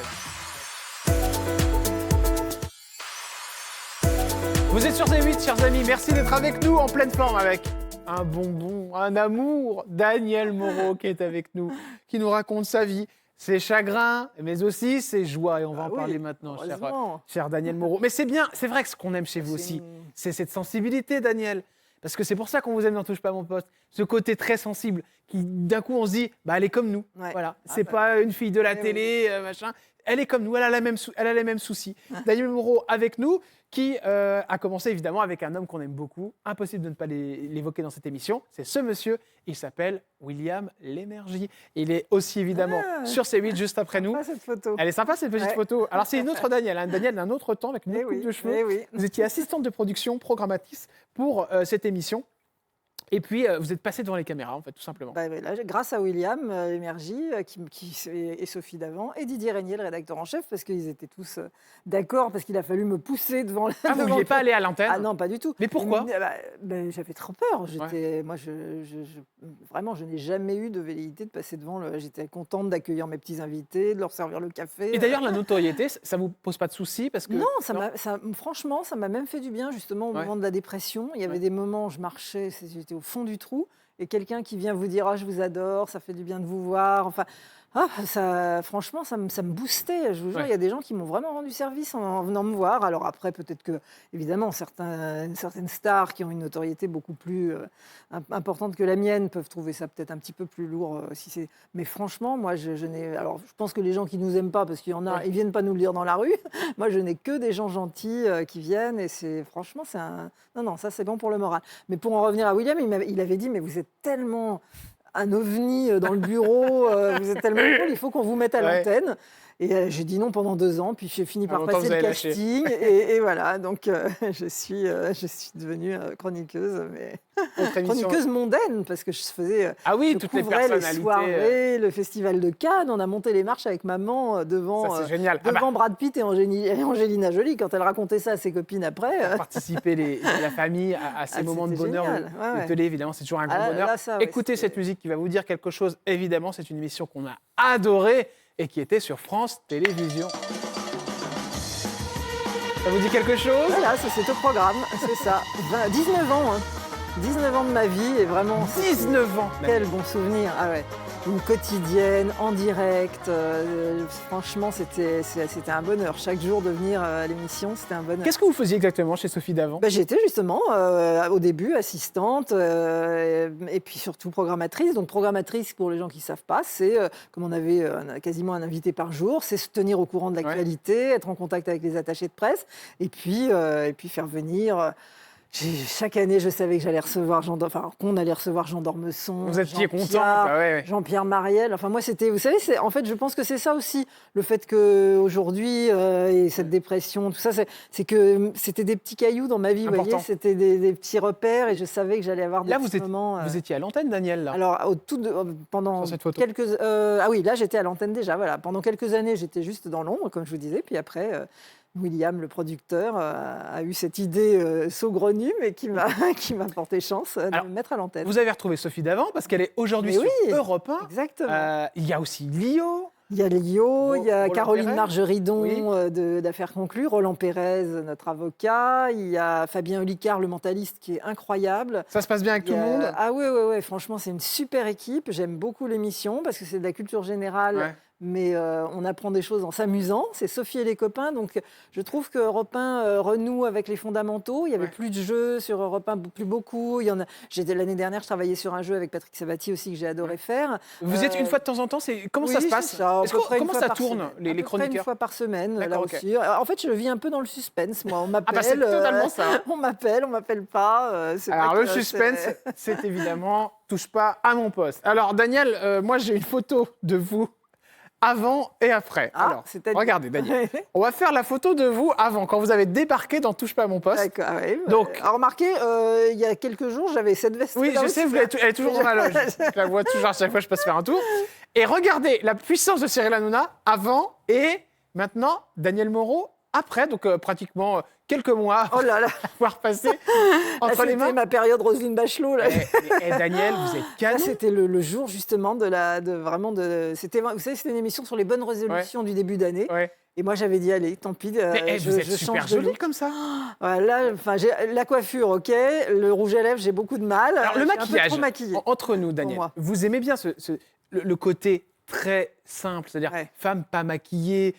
Vous êtes sur C8, chers amis. Merci d'être avec nous en pleine forme avec un bonbon, un amour. Daniel Moreau qui est avec nous, qui nous raconte sa vie, ses chagrins, mais aussi ses joies. Et on va en parler maintenant, cher Daniel Moreau. Mais c'est bien, c'est vrai que ce qu'on aime chez vous aussi, c'est cette sensibilité, Daniel. Parce que c'est pour ça qu'on vous aime dans Touche pas à mon poste. Ce côté très sensible, qui d'un coup on se dit, bah elle est comme nous. Ouais. Voilà, c'est pas une fille de la télé, machin. Elle est comme nous, elle a les mêmes soucis. Daniel Moreau avec nous, qui a commencé évidemment avec un homme qu'on aime beaucoup. Impossible de ne pas l'évoquer dans cette émission. C'est ce monsieur, il s'appelle William Lémergie. Il est aussi évidemment sur C8 juste après nous. Cette photo. Elle est sympa cette petite photo. Alors c'est une autre Daniel, un Daniel d'un autre temps avec une autre coupe de cheveux. Vous étiez assistante de production, programmatrice pour cette émission. Et puis, vous êtes passé devant les caméras, en fait, tout simplement. Bah, là, grâce à William Lémergie et Sophie Davant et Didier Régnier, le rédacteur en chef, parce qu'ils étaient tous d'accord, parce qu'il a fallu me pousser devant la... Ah, vous ne vouliez pas aller à l'antenne? Ah non, pas du tout. Mais pourquoi? J'avais trop peur. Moi, vraiment, je n'ai jamais eu de velléité de passer devant. J'étais contente d'accueillir mes petits invités, de leur servir le café. Et d'ailleurs, la notoriété, ça ne vous pose pas de soucis parce que... Non, franchement, ça m'a même fait du bien, justement, au moment de la dépression. Il y avait des moments où je marchais, j'étais au fond du trou, et quelqu'un qui vient vous dire « Ah, je vous adore, ça fait du bien de vous voir ». Enfin, franchement, ça me boostait. Je vous jure, il y a des gens qui m'ont vraiment rendu service en venant me voir. Alors après, peut-être que, évidemment, certaines stars qui ont une notoriété beaucoup plus importante que la mienne peuvent trouver ça peut-être un petit peu plus lourd. Mais franchement, moi, je n'ai... Alors, je pense que les gens qui nous aiment pas, parce qu'il y en a, ils viennent pas nous le dire dans la rue. Moi, je n'ai que des gens gentils qui viennent. Et franchement, c'est un... Non, ça, c'est bon pour le moral. Mais pour en revenir à William, il avait dit « Mais vous êtes tellement... un ovni dans le bureau, vous êtes tellement cool, il faut qu'on vous mette à l'antenne. » Et j'ai dit non pendant 2 ans, puis j'ai fini par passer le casting. Et voilà, donc je suis devenue chroniqueuse, mais chroniqueuse mondaine, parce que je faisais... je toutes couvrais les soirées, le festival de Cannes, on a monté les marches avec maman devant Brad Pitt et Angelina Jolie, quand elle racontait ça à ses copines après. Participer la famille à ces moments de bonheur de télé, évidemment, c'est toujours un grand bonheur. Écoutez cette musique qui va vous dire quelque chose, évidemment, c'est une émission qu'on a adorée, et qui était sur France Télévisions. Ça vous dit quelque chose? Voilà, c'est au programme, c'est ça. 19 ans, 19 ans de ma vie, et vraiment... 19 ans! Quel bon souvenir, une quotidienne, en direct. Franchement, c'était un bonheur. Chaque jour de venir à l'émission, c'était un bonheur. Qu'est-ce que vous faisiez exactement chez Sophie Davant? J'étais justement, au début, assistante, et puis surtout programmatrice. Donc programmatrice, pour les gens qui ne savent pas, c'est, comme on avait quasiment un invité par jour, c'est se tenir au courant de l'actualité, être en contact avec les attachés de presse, et puis faire venir... Chaque année, je savais que qu'on allait recevoir Jean d'Ormesson, vous étiez content, Jean-Pierre Mariel. Enfin, moi, c'était, vous savez, en fait, je pense que c'est ça aussi, le fait qu'aujourd'hui, et cette dépression, tout ça, c'est que c'était des petits cailloux dans ma vie, vous voyez, c'était des petits repères, et je savais que j'allais avoir des petits moments. Vous étiez à l'antenne, Daniel, là? Alors, pendant quelques... là, j'étais à l'antenne déjà, voilà. Pendant quelques années, j'étais juste dans l'ombre, comme je vous disais, puis après... William, le producteur, a eu cette idée saugrenue, mais qui m'a porté chance de me mettre à l'antenne. Vous avez retrouvé Sophie Davant, parce qu'elle est aujourd'hui sur Europe 1. Exactement. Il y a aussi Lio. Il y a Lio, il y a Caroline Margeridon d'Affaires conclues, Roland Pérez, notre avocat, il y a Fabien Olicard, le mentaliste, qui est incroyable. Ça se passe bien avec tout le monde? Ah oui, franchement, c'est une super équipe. J'aime beaucoup l'émission, parce que c'est de la culture générale. Mais on apprend des choses en s'amusant. C'est Sophie et les copains. Donc, je trouve que Europe 1 renoue avec les fondamentaux. Il n'y avait plus de jeux sur Europe 1, plus beaucoup. L'année dernière, je travaillais sur un jeu avec Patrick Sabatier aussi, que j'ai adoré faire. Vous êtes une fois de temps en temps? Comment ça se passe? Comment ça tourne, les chroniqueurs? Une fois par semaine, là aussi. En fait, je vis un peu dans le suspense, moi. On m'appelle. C'est totalement ça. On m'appelle pas. Alors, le suspense, c'est évidemment « Touche pas à mon poste ». Alors, Daniel, moi, j'ai une photo de vous avant et après. Alors, regardez, Daniel. On va faire la photo de vous avant, quand vous avez débarqué dans Touche pas à mon poste. D'accord, oui. Donc, alors, remarquez, il y a quelques jours, j'avais cette veste. Oui, je sais, elle est toujours dans la loge. Je la vois toujours à chaque fois que je passe faire un tour. Et regardez la puissance de Cyril Hanouna avant et maintenant, Daniel Moreau après, donc pratiquement quelques mois Oh là là. avoir passé entre les mains. C'était ma période Roselyne Bachelot. Là. Et Daniel, vous êtes canon. C'était le jour justement c'était, vous savez, c'était une émission sur les bonnes résolutions du début d'année. Ouais. Et moi, j'avais dit, allez, tant pis, Vous êtes je super change de jolie look. comme ça. Voilà, enfin, la coiffure, ok. Le rouge à lèvres, j'ai beaucoup de mal. Alors, le Je suis un peu maquillage, trop maquillée. entre nous, Daniel, moi. vous aimez bien le côté très simple, c'est-à-dire femme pas maquillée,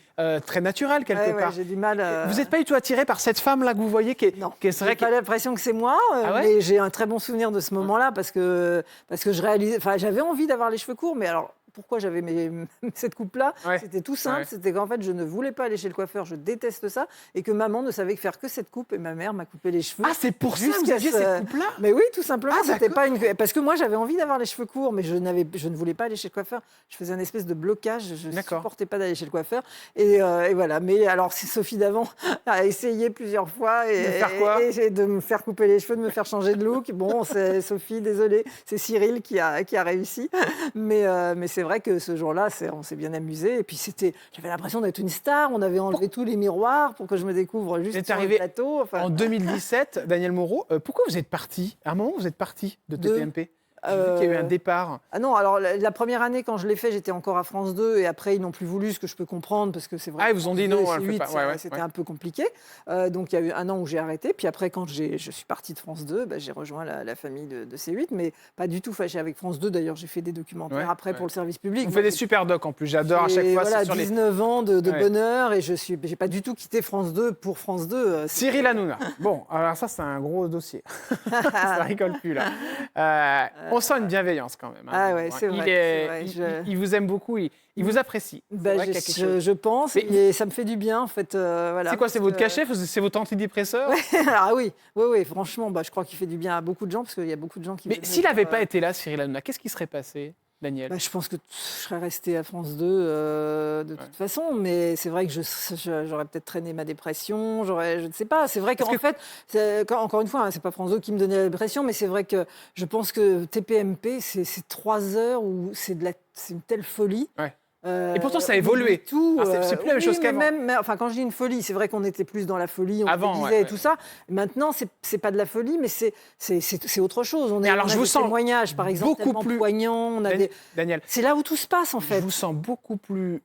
très naturelle quelque part. J'ai du mal. Vous n'êtes pas du tout attiré par cette femme-là que vous voyez qui est, Non, qui est j'ai pas l'impression que c'est moi, mais j'ai un très bon souvenir de ce moment-là parce que je réalisais, enfin, j'avais envie d'avoir les cheveux courts, mais alors pourquoi j'avais cette coupe-là? C'était tout simple, c'était qu'en fait je ne voulais pas aller chez le coiffeur, je déteste ça, et que maman ne savait faire que cette coupe, et ma mère m'a coupé les cheveux. Ah, c'est pour ça que vous aviez cette coupe-là? Mais oui, tout simplement. C'était pas parce que moi j'avais envie d'avoir les cheveux courts, mais je ne voulais pas aller chez le coiffeur. Je faisais une espèce de blocage, je ne supportais pas d'aller chez le coiffeur, et voilà. Mais alors Sophie Davant a essayé plusieurs fois et de me faire couper les cheveux, de me faire changer de look. Bon, c'est Sophie, désolée, c'est Cyril qui a réussi, mais c'est vrai que ce jour-là, on s'est bien amusé. Et puis j'avais l'impression d'être une star. On avait enlevé tous les miroirs pour que je me découvre juste sur le plateau. Enfin, en 2017, Daniel Moreau. Pourquoi vous êtes parti? À un moment, vous êtes parti de TPMP. J'ai vu qu'il y a eu un départ. Ah non, alors la première année, quand je l'ai fait, j'étais encore à France 2 et après, ils n'ont plus voulu, ce que je peux comprendre, parce que c'est vrai. Ah, ils vous ont dit non, elle fait pas. C'était un peu compliqué. Donc, il y a eu un an où j'ai arrêté. Puis après, quand je suis partie de France 2, j'ai rejoint la famille de C8, mais pas du tout fâchée avec France 2. D'ailleurs, j'ai fait des documentaires après pour le service public. Vous faites des super docs en plus, j'adore à chaque fois. Voilà, 19 ans de bonheur et j'ai pas du tout quitté France 2 pour France 2. Cyril Hanouna. Bon, alors ça, c'est un gros dossier. Ça rigole plus, là. On sent une bienveillance quand même. Ah ouais, c'est vrai. Il vous aime beaucoup, il vous apprécie. Je pense, et ça me fait du bien en fait. Voilà, c'est quoi, c'est votre cachet, c'est votre antidépresseur? Ah oui, franchement, je crois qu'il fait du bien à beaucoup de gens parce qu'il y a beaucoup de gens qui. Mais s'il n'avait pas été là, Cyril Hanouna, qu'est-ce qui serait passé, Daniel? Je pense que je serais restée à France 2 de toute façon, mais c'est vrai que j'aurais peut-être traîné ma dépression, je ne sais pas. C'est vrai qu'en fait, encore une fois, c'est pas France 2 qui me donnait la dépression, mais c'est vrai que je pense que TPMP, c'est 3 heures où c'est une telle folie. Et pourtant, ça a évolué. C'est plus la même chose qu'avant. Enfin, quand je dis une folie, c'est vrai qu'on était plus dans la folie, on disait et tout ça. Maintenant, c'est pas de la folie, mais c'est autre chose. On a des témoignages, par exemple, tellement poignants. Daniel, c'est là où tout se passe, en fait. Je vous sens beaucoup plus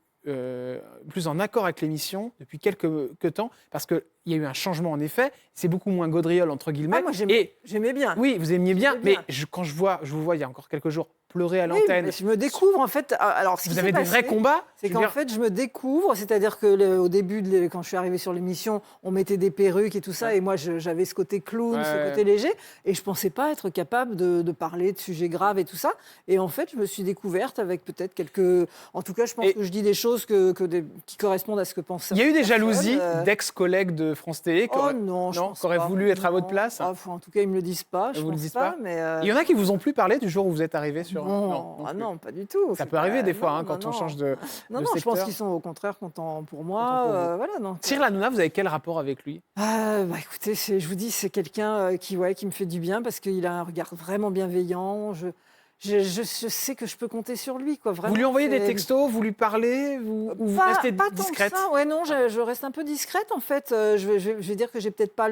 en accord avec l'émission depuis quelques temps, parce qu'il y a eu un changement, en effet. C'est beaucoup moins gaudriole, entre guillemets. Moi, j'aimais bien. Oui, vous aimiez bien, mais quand je vous vois il y a encore quelques jours pleurer à l'antenne. Je me découvre, en fait. Alors, vous avez des vrais combats? C'est qu'en fait, je me découvre, c'est-à-dire qu'au début, quand je suis arrivée sur l'émission, on mettait des perruques et tout ça, et moi, j'avais ce côté clown, ce côté léger, et je ne pensais pas être capable de parler de sujets graves et tout ça. Et en fait, je me suis découverte avec peut-être quelques... En tout cas, je pense que je dis des choses qui correspondent à ce que pensent. Il y a eu des jalousies d'ex-collègues de France Télé qui auraient voulu être à votre place? En tout cas, ils ne me le disent pas, je pense pas. Mais il y en a qui vous ont plus parlé du jour où vous êtes arrivé sur... Non, pas du tout. Ça peut arriver des fois quand on change de Non, je pense qu'ils sont au contraire contents pour moi. Cyril Hanouna, vous avez quel rapport avec lui? Écoutez, je vous dis, c'est quelqu'un qui me fait du bien parce qu'il a un regard vraiment bienveillant. Je sais que je peux compter sur lui, quoi. Vraiment, vous lui envoyez des textos, vous lui parlez, vous restez discrète? Non, je reste un peu discrète en fait. Je vais dire que j'ai peut-être pas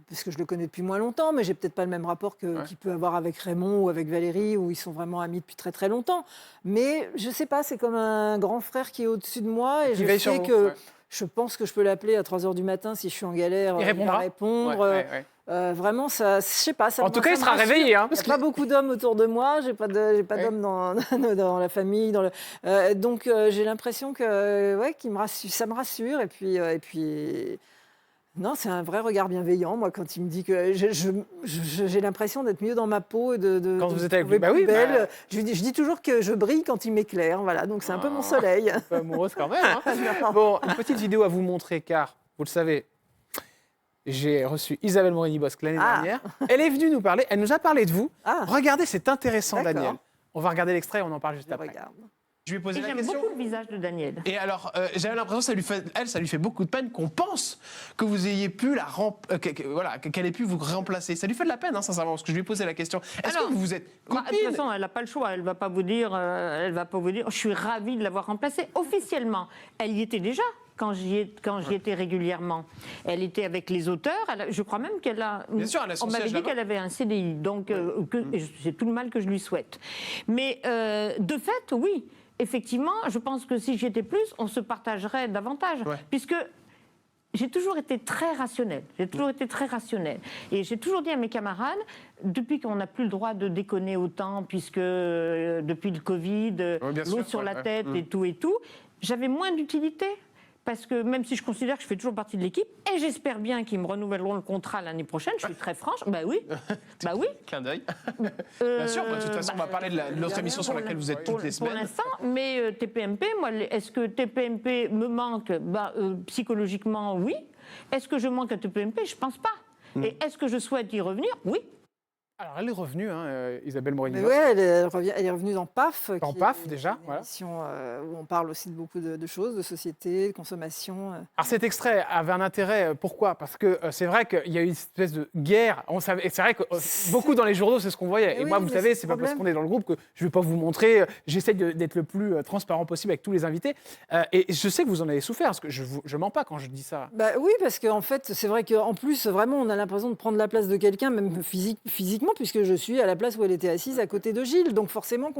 parce que je le connais depuis moins longtemps, mais j'ai peut-être pas le même rapport qu'il peut avoir avec Raymond ou avec Valérie, où ils sont vraiment amis depuis très très longtemps. Mais je sais pas, c'est comme un grand frère qui est au-dessus de moi et je sais que je pense que je peux l'appeler à 3h du matin si je suis en galère. Il répondra. Va répondre. Vraiment, ça, je sais pas. En tout cas, il sera réveillé. Il n'y a pas beaucoup d'hommes autour de moi. J'ai pas d'hommes dans la famille. Donc, j'ai l'impression que, ça me rassure. Et puis, non, c'est un vrai regard bienveillant. Moi, quand il me dit que j'ai l'impression d'être mieux dans ma peau et quand vous êtes avec lui, plus belle. Je dis toujours que je brille quand il m'éclaire. Voilà, donc c'est un peu mon soleil. Un peu amoureuse quand même. Bon, une petite vidéo à vous montrer, car vous le savez. J'ai reçu Isabelle Morini-Bosc l'année dernière. Elle est venue nous parler. Elle nous a parlé de vous. Regardez, c'est intéressant, Daniel. On va regarder l'extrait et on en parle juste après. Je lui ai posé la question. J'aime beaucoup le visage de Daniel. Et alors, j'avais l'impression que ça lui fait beaucoup de peine qu'on pense que vous ayez pu qu'elle ait pu vous remplacer. Ça lui fait de la peine, sincèrement, parce que je lui ai posé la question. Est-ce que vous êtes copine? De toute façon, elle n'a pas le choix. Elle va pas vous dire. Je suis ravie de l'avoir remplacée officiellement. Elle y était déjà. quand j'y étais régulièrement. Elle était avec les auteurs. Je crois même qu'elle a. Bien sûr, elle a son on m'avait siège dit là-bas. qu'elle avait un CDI, donc c'est tout le mal que je lui souhaite. Mais de fait, oui, effectivement, je pense que si j'y étais plus, on se partagerait davantage, puisque. J'ai toujours été très rationnelle. Et j'ai toujours dit à mes camarades, depuis qu'on n'a plus le droit de déconner autant, puisque depuis le Covid, l'eau sur la tête et tout, j'avais moins d'utilité. Parce que même si je considère que je fais toujours partie de l'équipe, et j'espère bien qu'ils me renouvelleront le contrat l'année prochaine, je suis très franche, bah oui. Clin d'œil. Bien sûr, de toute façon, on va parler de l'autre émission sur laquelle vous êtes toutes les semaines. Pour l'instant, mais TPMP, moi, est-ce que TPMP me manque psychologiquement, oui. Est-ce que je manque à TPMP? Je pense pas. Et est-ce que je souhaite y revenir? Oui. Alors, elle est revenue, Isabelle Morini. Oui, elle est revenue dans PAF. Dans PAF, déjà, une émission où on parle aussi de beaucoup de choses, de société, de consommation. Alors, cet extrait avait un intérêt. Pourquoi? Parce que c'est vrai qu'il y a eu une espèce de guerre. Et c'est vrai que beaucoup dans les journaux, c'est ce qu'on voyait. Et moi, vous savez, c'est pas parce qu'on est dans le groupe que je ne vais pas vous montrer. J'essaie d'être le plus transparent possible avec tous les invités. Et je sais que vous en avez souffert, parce que je ne mens pas quand je dis ça. Oui, parce qu'en fait, c'est vrai qu'en plus, vraiment, on a l'impression de prendre la place de quelqu'un, même physiquement, puisque je suis à la place où elle était assise à côté de Gilles. Donc forcément,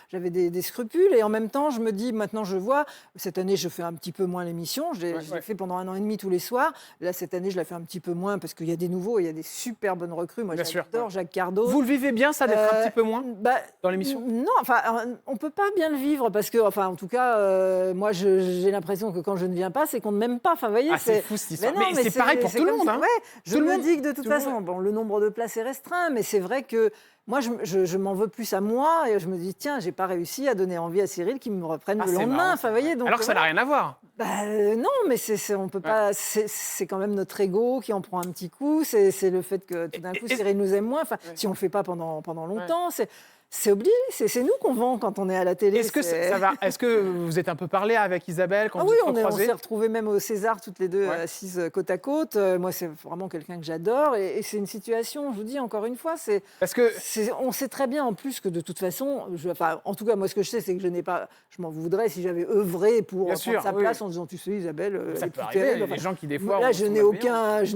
j'avais des scrupules. Et en même temps, je me dis, maintenant je vois, cette année, je fais un petit peu moins l'émission. Je l'ai fait pendant 1 an et demi tous les soirs. Là, cette année, je la fais un petit peu moins parce qu'il y a des nouveaux, il y a des super bonnes recrues. Moi, j'adore Jacques Cardot. Vous le vivez bien, ça, d'être un petit peu moins dans l'émission? Non, enfin, on peut pas bien le vivre parce que, enfin, en tout cas, moi, j'ai l'impression que quand je ne viens pas, c'est qu'on ne m'aime pas. Enfin, vous voyez, c'est fou cette histoire. Mais c'est pareil pour tout le monde. Je me dis que de toute façon, le nombre de places est restreint, mais c'est vrai que moi, je m'en veux plus à moi et je me dis, tiens, j'ai pas réussi à donner envie à Cyril qu'il me reprenne le lendemain. Enfin, voyez, donc, alors que ça n'a rien à voir. Non, mais on peut pas. C'est quand même notre ego qui en prend un petit coup. C'est le fait que tout d'un coup, Cyril nous aime moins. Enfin, si on le fait pas pendant longtemps, c'est obligé. C'est nous qu'on vend quand on est à la télé. Est-ce que ça va? Est-ce que vous êtes un peu parlé avec Isabelle quand vous êtes on recroisés? s'est retrouvés même au César toutes les deux assises côte à côte. Moi, c'est vraiment quelqu'un que j'adore et c'est une situation. Je vous dis encore une fois, on sait très bien en plus que de toute façon, en tout cas moi, ce que je sais, c'est que je m'en voudrais si j'avais œuvré pour prendre sa place en disant, tu sais, Isabelle, ça peut arriver. Les gens qui des fois. Là, je n'ai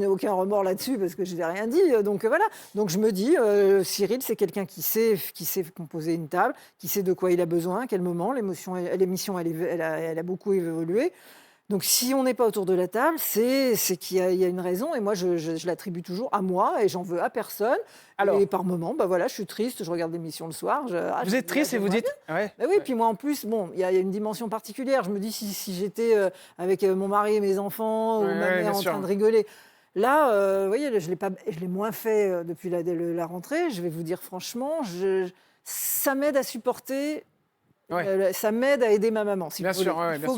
aucun remords là-dessus parce que je n'ai rien dit. Donc voilà. Donc je me dis, Cyril, c'est quelqu'un qui sait composer une table, qui sait de quoi il a besoin, à quel moment. L'émission, elle a beaucoup évolué. Donc, si on n'est pas autour de la table, c'est qu'il y a une raison. Et moi, je l'attribue toujours à moi et j'en veux à personne. Alors, et par moment, je suis triste, je regarde l'émission le soir. Vous êtes triste et vous dites... Oui, puis moi, en plus, il y a une dimension particulière. Je me dis, si j'étais avec mon mari et mes enfants, ou ma mère en train de rigoler... Là, vous voyez, je l'ai moins fait depuis la rentrée. Je vais vous dire franchement, ça m'aide à supporter, ça m'aide à aider ma maman. Il faut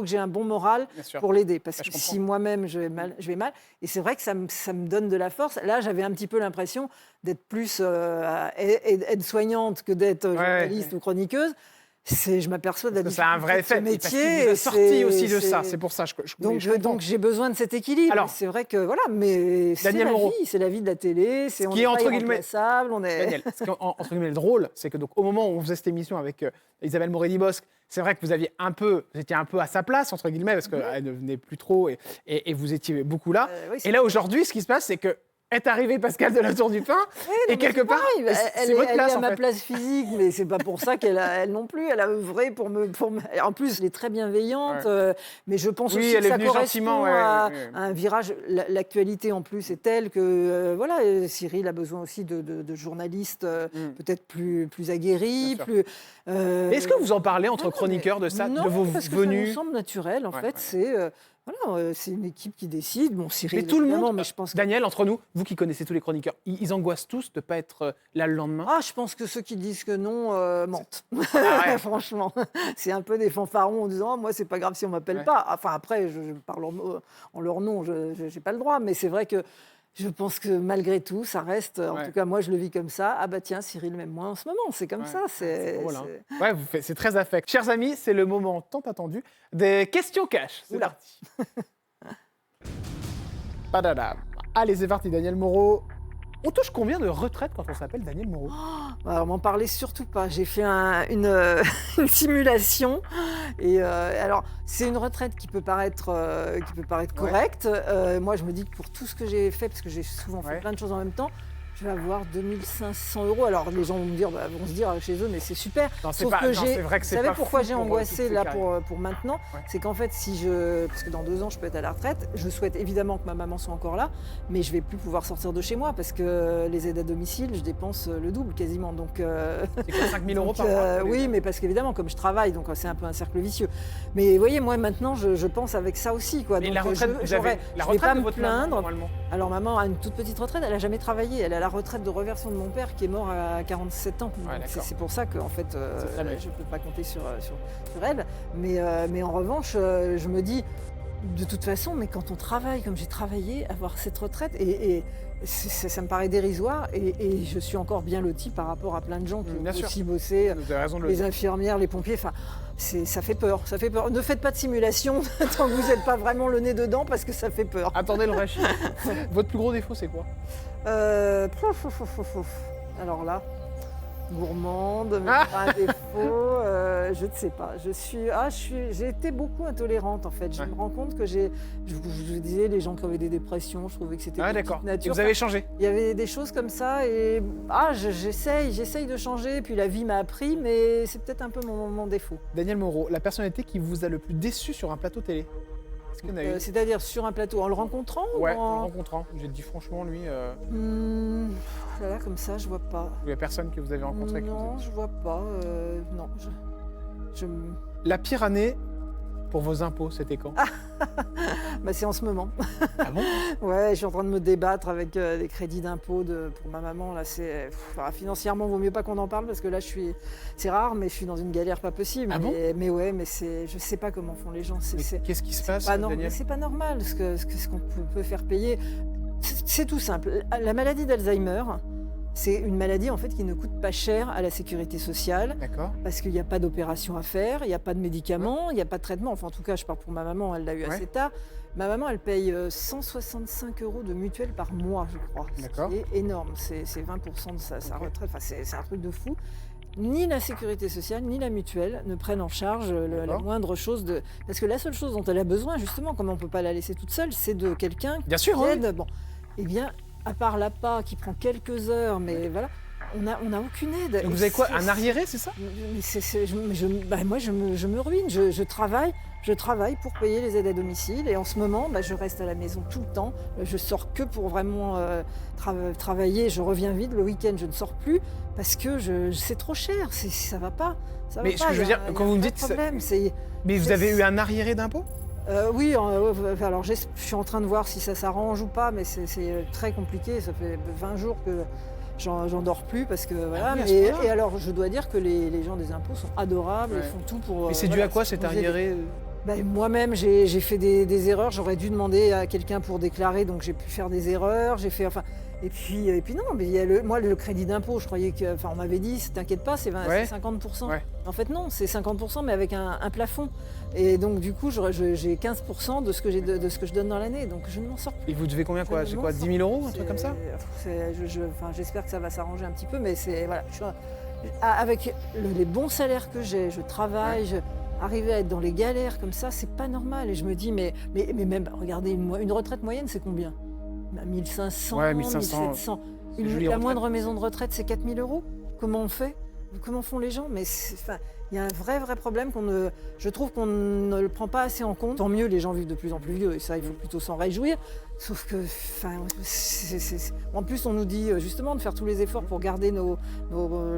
que j'ai un bon moral pour l'aider. Parce que si moi-même je vais mal. Et c'est vrai que ça me donne de la force. Là, j'avais un petit peu l'impression d'être plus aide-soignante que d'être journaliste ou chroniqueuse. Je m'aperçois de la difficulté un vrai effet. de ce métier. Vous êtes sorti aussi de ça. C'est pour ça. Donc j'ai besoin de cet équilibre. Alors, c'est vrai que mais c'est la vie de la télé. On est pas irremplaçable. Daniel, ce qui est entre guillemets drôle, c'est que au moment où on faisait cette émission avec Isabelle Morini-Bosque, c'est vrai que vous étiez un peu à sa place entre guillemets parce qu'elle ne venait plus trop et vous étiez beaucoup là. Et là aujourd'hui, ce qui se passe, c'est que est arrivée Pascal de la Tour du Pin et quelque part elle est à ma place physique, mais c'est pas pour ça elle non plus elle a œuvré pour me en plus elle est très bienveillante, mais je pense aussi que ça correspond à un virage. L'actualité en plus est telle que Cyril a besoin aussi de journalistes peut-être plus aguerris, plus. Est-ce que vous en parlez entre chroniqueurs de ça, de vos parce venues? que ça nous semble naturel en fait. C'est une équipe qui décide. Bon, Cyril, mais tout le monde, mais je pense Daniel, entre nous, vous qui connaissez tous les chroniqueurs, ils angoissent tous de ne pas être là le lendemain? Je pense que ceux qui disent que non mentent. Franchement, c'est un peu des fanfarons en disant moi, c'est pas grave si on m'appelle pas. Enfin, après, je parle en leur nom, je n'ai pas le droit, mais c'est vrai que je pense que malgré tout, ça reste, en tout cas moi je le vis comme ça, tiens, Cyril m'aime moins en ce moment, c'est comme ça. C'est drôle, c'est très affect. Chers amis, c'est le moment tant attendu des questions cash. C'est parti. Padada. Allez, c'est parti, Daniel Moreau. On touche combien de retraite quand on s'appelle Danielle Moreau? Alors, m'en parlez surtout pas. J'ai fait une simulation. Et alors, c'est une retraite qui peut paraître correcte. Moi, je me dis que pour tout ce que j'ai fait, parce que j'ai souvent fait plein de choses en même temps, je vais avoir 2500 €. Alors, les gens vont se dire chez eux, mais c'est super. Non, Sauf que c'est vrai que c'est vous savez pas pourquoi fou j'ai pour, angoissé toutes là ces pour maintenant? C'est qu'en fait, parce que dans 2 ans, je peux être à la retraite, je souhaite évidemment que ma maman soit encore là, mais je vais plus pouvoir sortir de chez moi parce que les aides à domicile, je dépense le double quasiment. Donc, C'est quoi, 5 000 € par mois? oui, mais parce qu'évidemment, comme je travaille, donc c'est un peu un cercle vicieux. Mais vous voyez, moi maintenant, je pense avec ça aussi, quoi. Et Donc, la retraite, je vais pas de me votre maman, plaindre. normalement? Alors maman a une toute petite retraite, elle n'a jamais travaillé, elle a la retraite de reversion de mon père qui est mort à 47 ans. Ouais, C'est pour ça que en fait, très bien. je ne peux pas compter sur elle. Mais en revanche, je me dis, de toute façon, mais quand on travaille comme j'ai travaillé, avoir cette retraite, et ça me paraît dérisoire, et je suis encore bien lotie par rapport à plein de gens qui ont aussi bossé, Vous avez raison de le les dire. infirmières, les pompiers, enfin... Ça fait peur. Ne faites pas de simulation tant que vous n'êtes pas vraiment le nez dedans parce que ça fait peur. Attendez le vrai chiffre. Votre plus gros défaut, c'est quoi? Alors là, gourmande, mais pas un défaut, je ne sais pas. J'ai été beaucoup intolérante en fait. Je me rends compte que je vous disais, les gens qui avaient des dépressions, je trouvais que c'était de d'accord. petite nature. Et vous avez changé? Il y avait des choses comme ça et j'essaye de changer. Puis la vie m'a appris, mais c'est peut-être un peu mon défaut. Danielle Moreau, la personnalité qui vous a le plus déçu sur un plateau télé? Est-ce qu'il y en a eu? C'est-à-dire sur un plateau, en le rencontrant Ouais, ou en le rencontrant. J'ai dit franchement, lui, Là, comme ça, je vois pas. il n'y a personne que vous avez rencontré. Non, je vois pas. Non, La pire année pour vos impôts, c'était quand? c'est en ce moment. Ah bon? Ouais, je suis en train de me débattre avec des crédits d'impôt pour ma maman. Là, financièrement, vaut mieux pas qu'on en parle parce que là, c'est rare, mais je suis dans une galère pas possible. Ah bon? Mais je sais pas comment font les gens. Qu'est-ce qui se passe, Daniel? C'est pas normal ce qu'on peut faire payer. C'est tout simple. La maladie d'Alzheimer, c'est une maladie en fait qui ne coûte pas cher à la sécurité sociale. D'accord. Parce qu'il n'y a pas d'opération à faire, il n'y a pas de médicaments, il n'y a pas de traitement. Enfin, en tout cas, je parle pour ma maman, elle l'a eu assez tard. Ma maman, elle paye 165 € de mutuelle par mois, je crois. D'accord. C'est énorme, c'est 20% de sa retraite. Enfin, c'est un truc de fou. Ni la sécurité sociale, ni la mutuelle ne prennent en charge la moindre chose Parce que la seule chose dont elle a besoin, justement, comme on ne peut pas la laisser toute seule, c'est de quelqu'un qui aide. Bon, eh bien, à part l'APA qui prend quelques heures, mais voilà, on n'a aucune aide. Donc vous avez quoi, un arriéré, c'est ça? Moi, je me ruine. Je travaille pour payer les aides à domicile, et en ce moment, je reste à la maison tout le temps. Je sors que pour vraiment travailler. Je reviens vite. Le week-end, je ne sors plus parce que c'est trop cher. Ça va pas. Mais ce que je veux dire, quand vous me dites... Mais vous avez eu un arriéré d'impôt? Oui, alors je suis en train de voir si ça s'arrange ou pas, mais c'est très compliqué. Ça fait 20 jours que j'en dors plus parce que voilà. Et alors, je dois dire que les gens des impôts sont adorables, ils font tout pour. Mais c'est dû à quoi cet arriéré? Moi-même, j'ai fait des erreurs. J'aurais dû demander à quelqu'un pour déclarer, donc j'ai pu faire des erreurs. Et puis non, mais moi, le crédit d'impôt, je croyais que, on m'avait dit, t'inquiète pas, c'est 50%. Ouais. En fait, non, c'est 50%, mais avec un plafond. Et donc, du coup, j'ai 15% de ce que je donne dans l'année. Donc, je ne m'en sors plus. Et vous devez combien, quoi? C'est quoi, 10 000 €, un truc comme ça? J'espère que ça va s'arranger un petit peu, mais voilà. Avec les bons salaires que j'ai, je travaille, arriver à être dans les galères comme ça, c'est pas normal. Et je me dis, mais même, regardez, une retraite moyenne, c'est combien? 1500, 1700. La moindre maison de retraite, c'est 4000 €. Comment on fait? Comment font les gens? Mais il y a un vrai problème je trouve qu'on ne le prend pas assez en compte. Tant mieux, les gens vivent de plus en plus vieux, et ça, il faut plutôt s'en réjouir. Sauf que, en plus, on nous dit justement de faire tous les efforts pour garder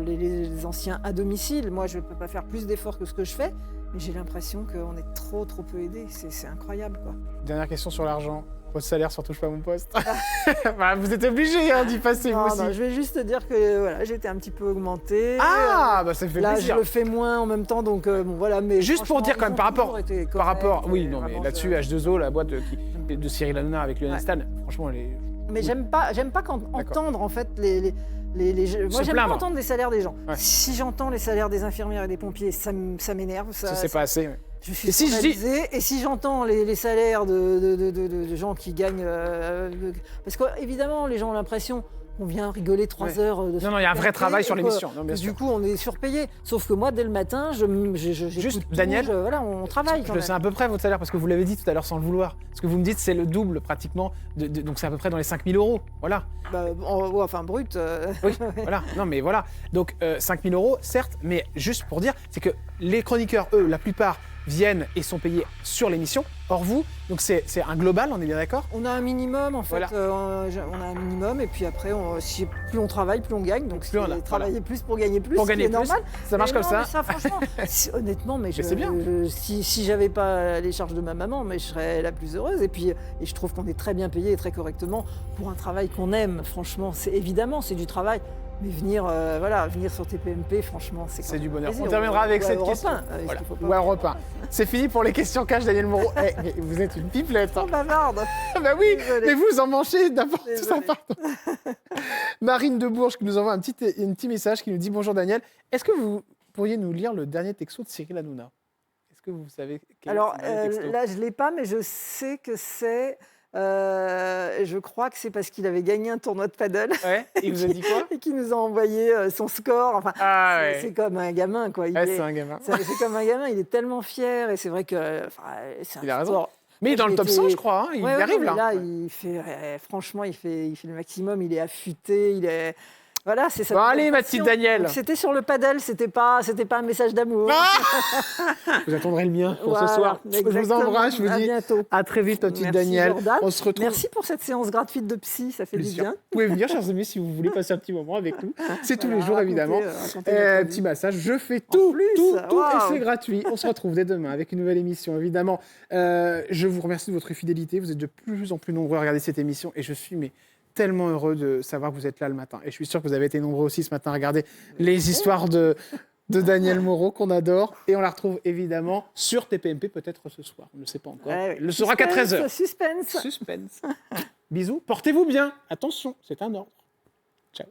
les anciens à domicile. Moi, je ne peux pas faire plus d'efforts que ce que je fais, mais j'ai l'impression qu'on est trop peu aidés. C'est incroyable, quoi. Dernière question sur l'argent. Votre salaire sur Touche pas mon poste. Vous êtes obligé d'y passer, vous aussi. Non, je vais juste te dire que voilà, j'ai été un petit peu augmentée. Ça fait plaisir. Là, je le fais moins en même temps, donc voilà. Mais juste pour dire quand même, par rapport, oui, non, mais là-dessus, H2O, la boîte de Cyril Hanouna avec Lionel Stan, franchement, elle est... Mais j'aime pas entendre en fait moi, j'aime pas entendre les salaires des gens. Ouais. Si j'entends les salaires des infirmières et des pompiers, ça m'énerve. Ça c'est pas assez. Ouais. Je suis scandalisée. Et si j'entends les salaires de gens qui gagnent... parce qu'évidemment, les gens ont l'impression qu'on vient rigoler 3 heures. Non, il y a un vrai travail sur l'émission. Du coup, on est surpayé. Sauf que moi, dès le matin, Juste, Daniel, on travaille. Je sais à peu près votre salaire, parce que vous l'avez dit tout à l'heure sans le vouloir. Ce que vous me dites, c'est le double pratiquement. Donc c'est à peu près dans les 5 000 €. Voilà. Enfin, brut. Oui, voilà. Non, mais voilà. Donc 5 000 €, certes, mais juste pour dire, c'est que les chroniqueurs, eux, la plupart, viennent et sont payés sur l'émission. Or vous, donc c'est un global, on est bien d'accord? On a un minimum en fait, voilà. On a un minimum et puis après, plus on travaille, plus on gagne. Donc plus travailler plus pour gagner plus, pour gagner c'est normal. Ça marche comme ça. Mais ça, franchement, honnêtement, c'est bien. Si j'avais pas les charges de ma maman, mais je serais la plus heureuse. Et je trouve qu'on est très bien payé et très correctement pour un travail qu'on aime. Franchement, évidemment, c'est du travail. Mais venir sur TPMP, franchement, c'est du bonheur. Plaisir. On terminera avec cette question. Ou un repas. C'est fini pour les questions cash, Daniel Moreau. Mais vous êtes une pipelette. On bavarde. Bah oui, mais vous en mangez d'abord tout ça, pardon. Marine de Bourges qui nous envoie un petit message qui nous dit « Bonjour Daniel, est-ce que vous pourriez nous lire le dernier texto de Cyril Hanouna ?» Est-ce que vous savez quel est ce dernier texto? Là, je ne l'ai pas, mais je sais que c'est... je crois que c'est parce qu'il avait gagné un tournoi de paddle. Ouais, il vous a dit quoi? Et qu'il nous a envoyé son score. Enfin, c'est comme un gamin, quoi. C'est un gamin. C'est comme un gamin, il est tellement fier. Et c'est vrai que c'est il a un raison. sport. Mais il est dans le top 100, je crois. Hein. Il arrive là. Là, il fait, franchement, il fait le maximum. Il est affûté. Il est... Voilà, c'est ça. Bon, allez, ma petite Danielle. C'était sur le paddle, c'était pas un message d'amour. Vous attendrez le mien pour ce soir. Exactement. Je vous embrasse, je vous dis à très vite, ma petite Danielle. Jordan. On se retrouve. Merci pour cette séance gratuite de psy, ça fait du bien. Vous pouvez venir, chers amis, si vous voulez passer un petit moment avec nous. C'est tous les jours, évidemment. Petit massage. Je fais tout et c'est gratuit. On se retrouve dès demain avec une nouvelle émission, évidemment. Je vous remercie de votre fidélité. Vous êtes de plus en plus nombreux à regarder cette émission et je suis tellement heureux de savoir que vous êtes là le matin. Et je suis sûr que vous avez été nombreux aussi ce matin à regarder les histoires de Daniel Moreau qu'on adore. Et on la retrouve évidemment sur TPMP peut-être ce soir. On ne sait pas encore. Elle le sera qu'à 13h. Suspense. Bisous. Portez-vous bien. Attention, c'est un ordre. Ciao.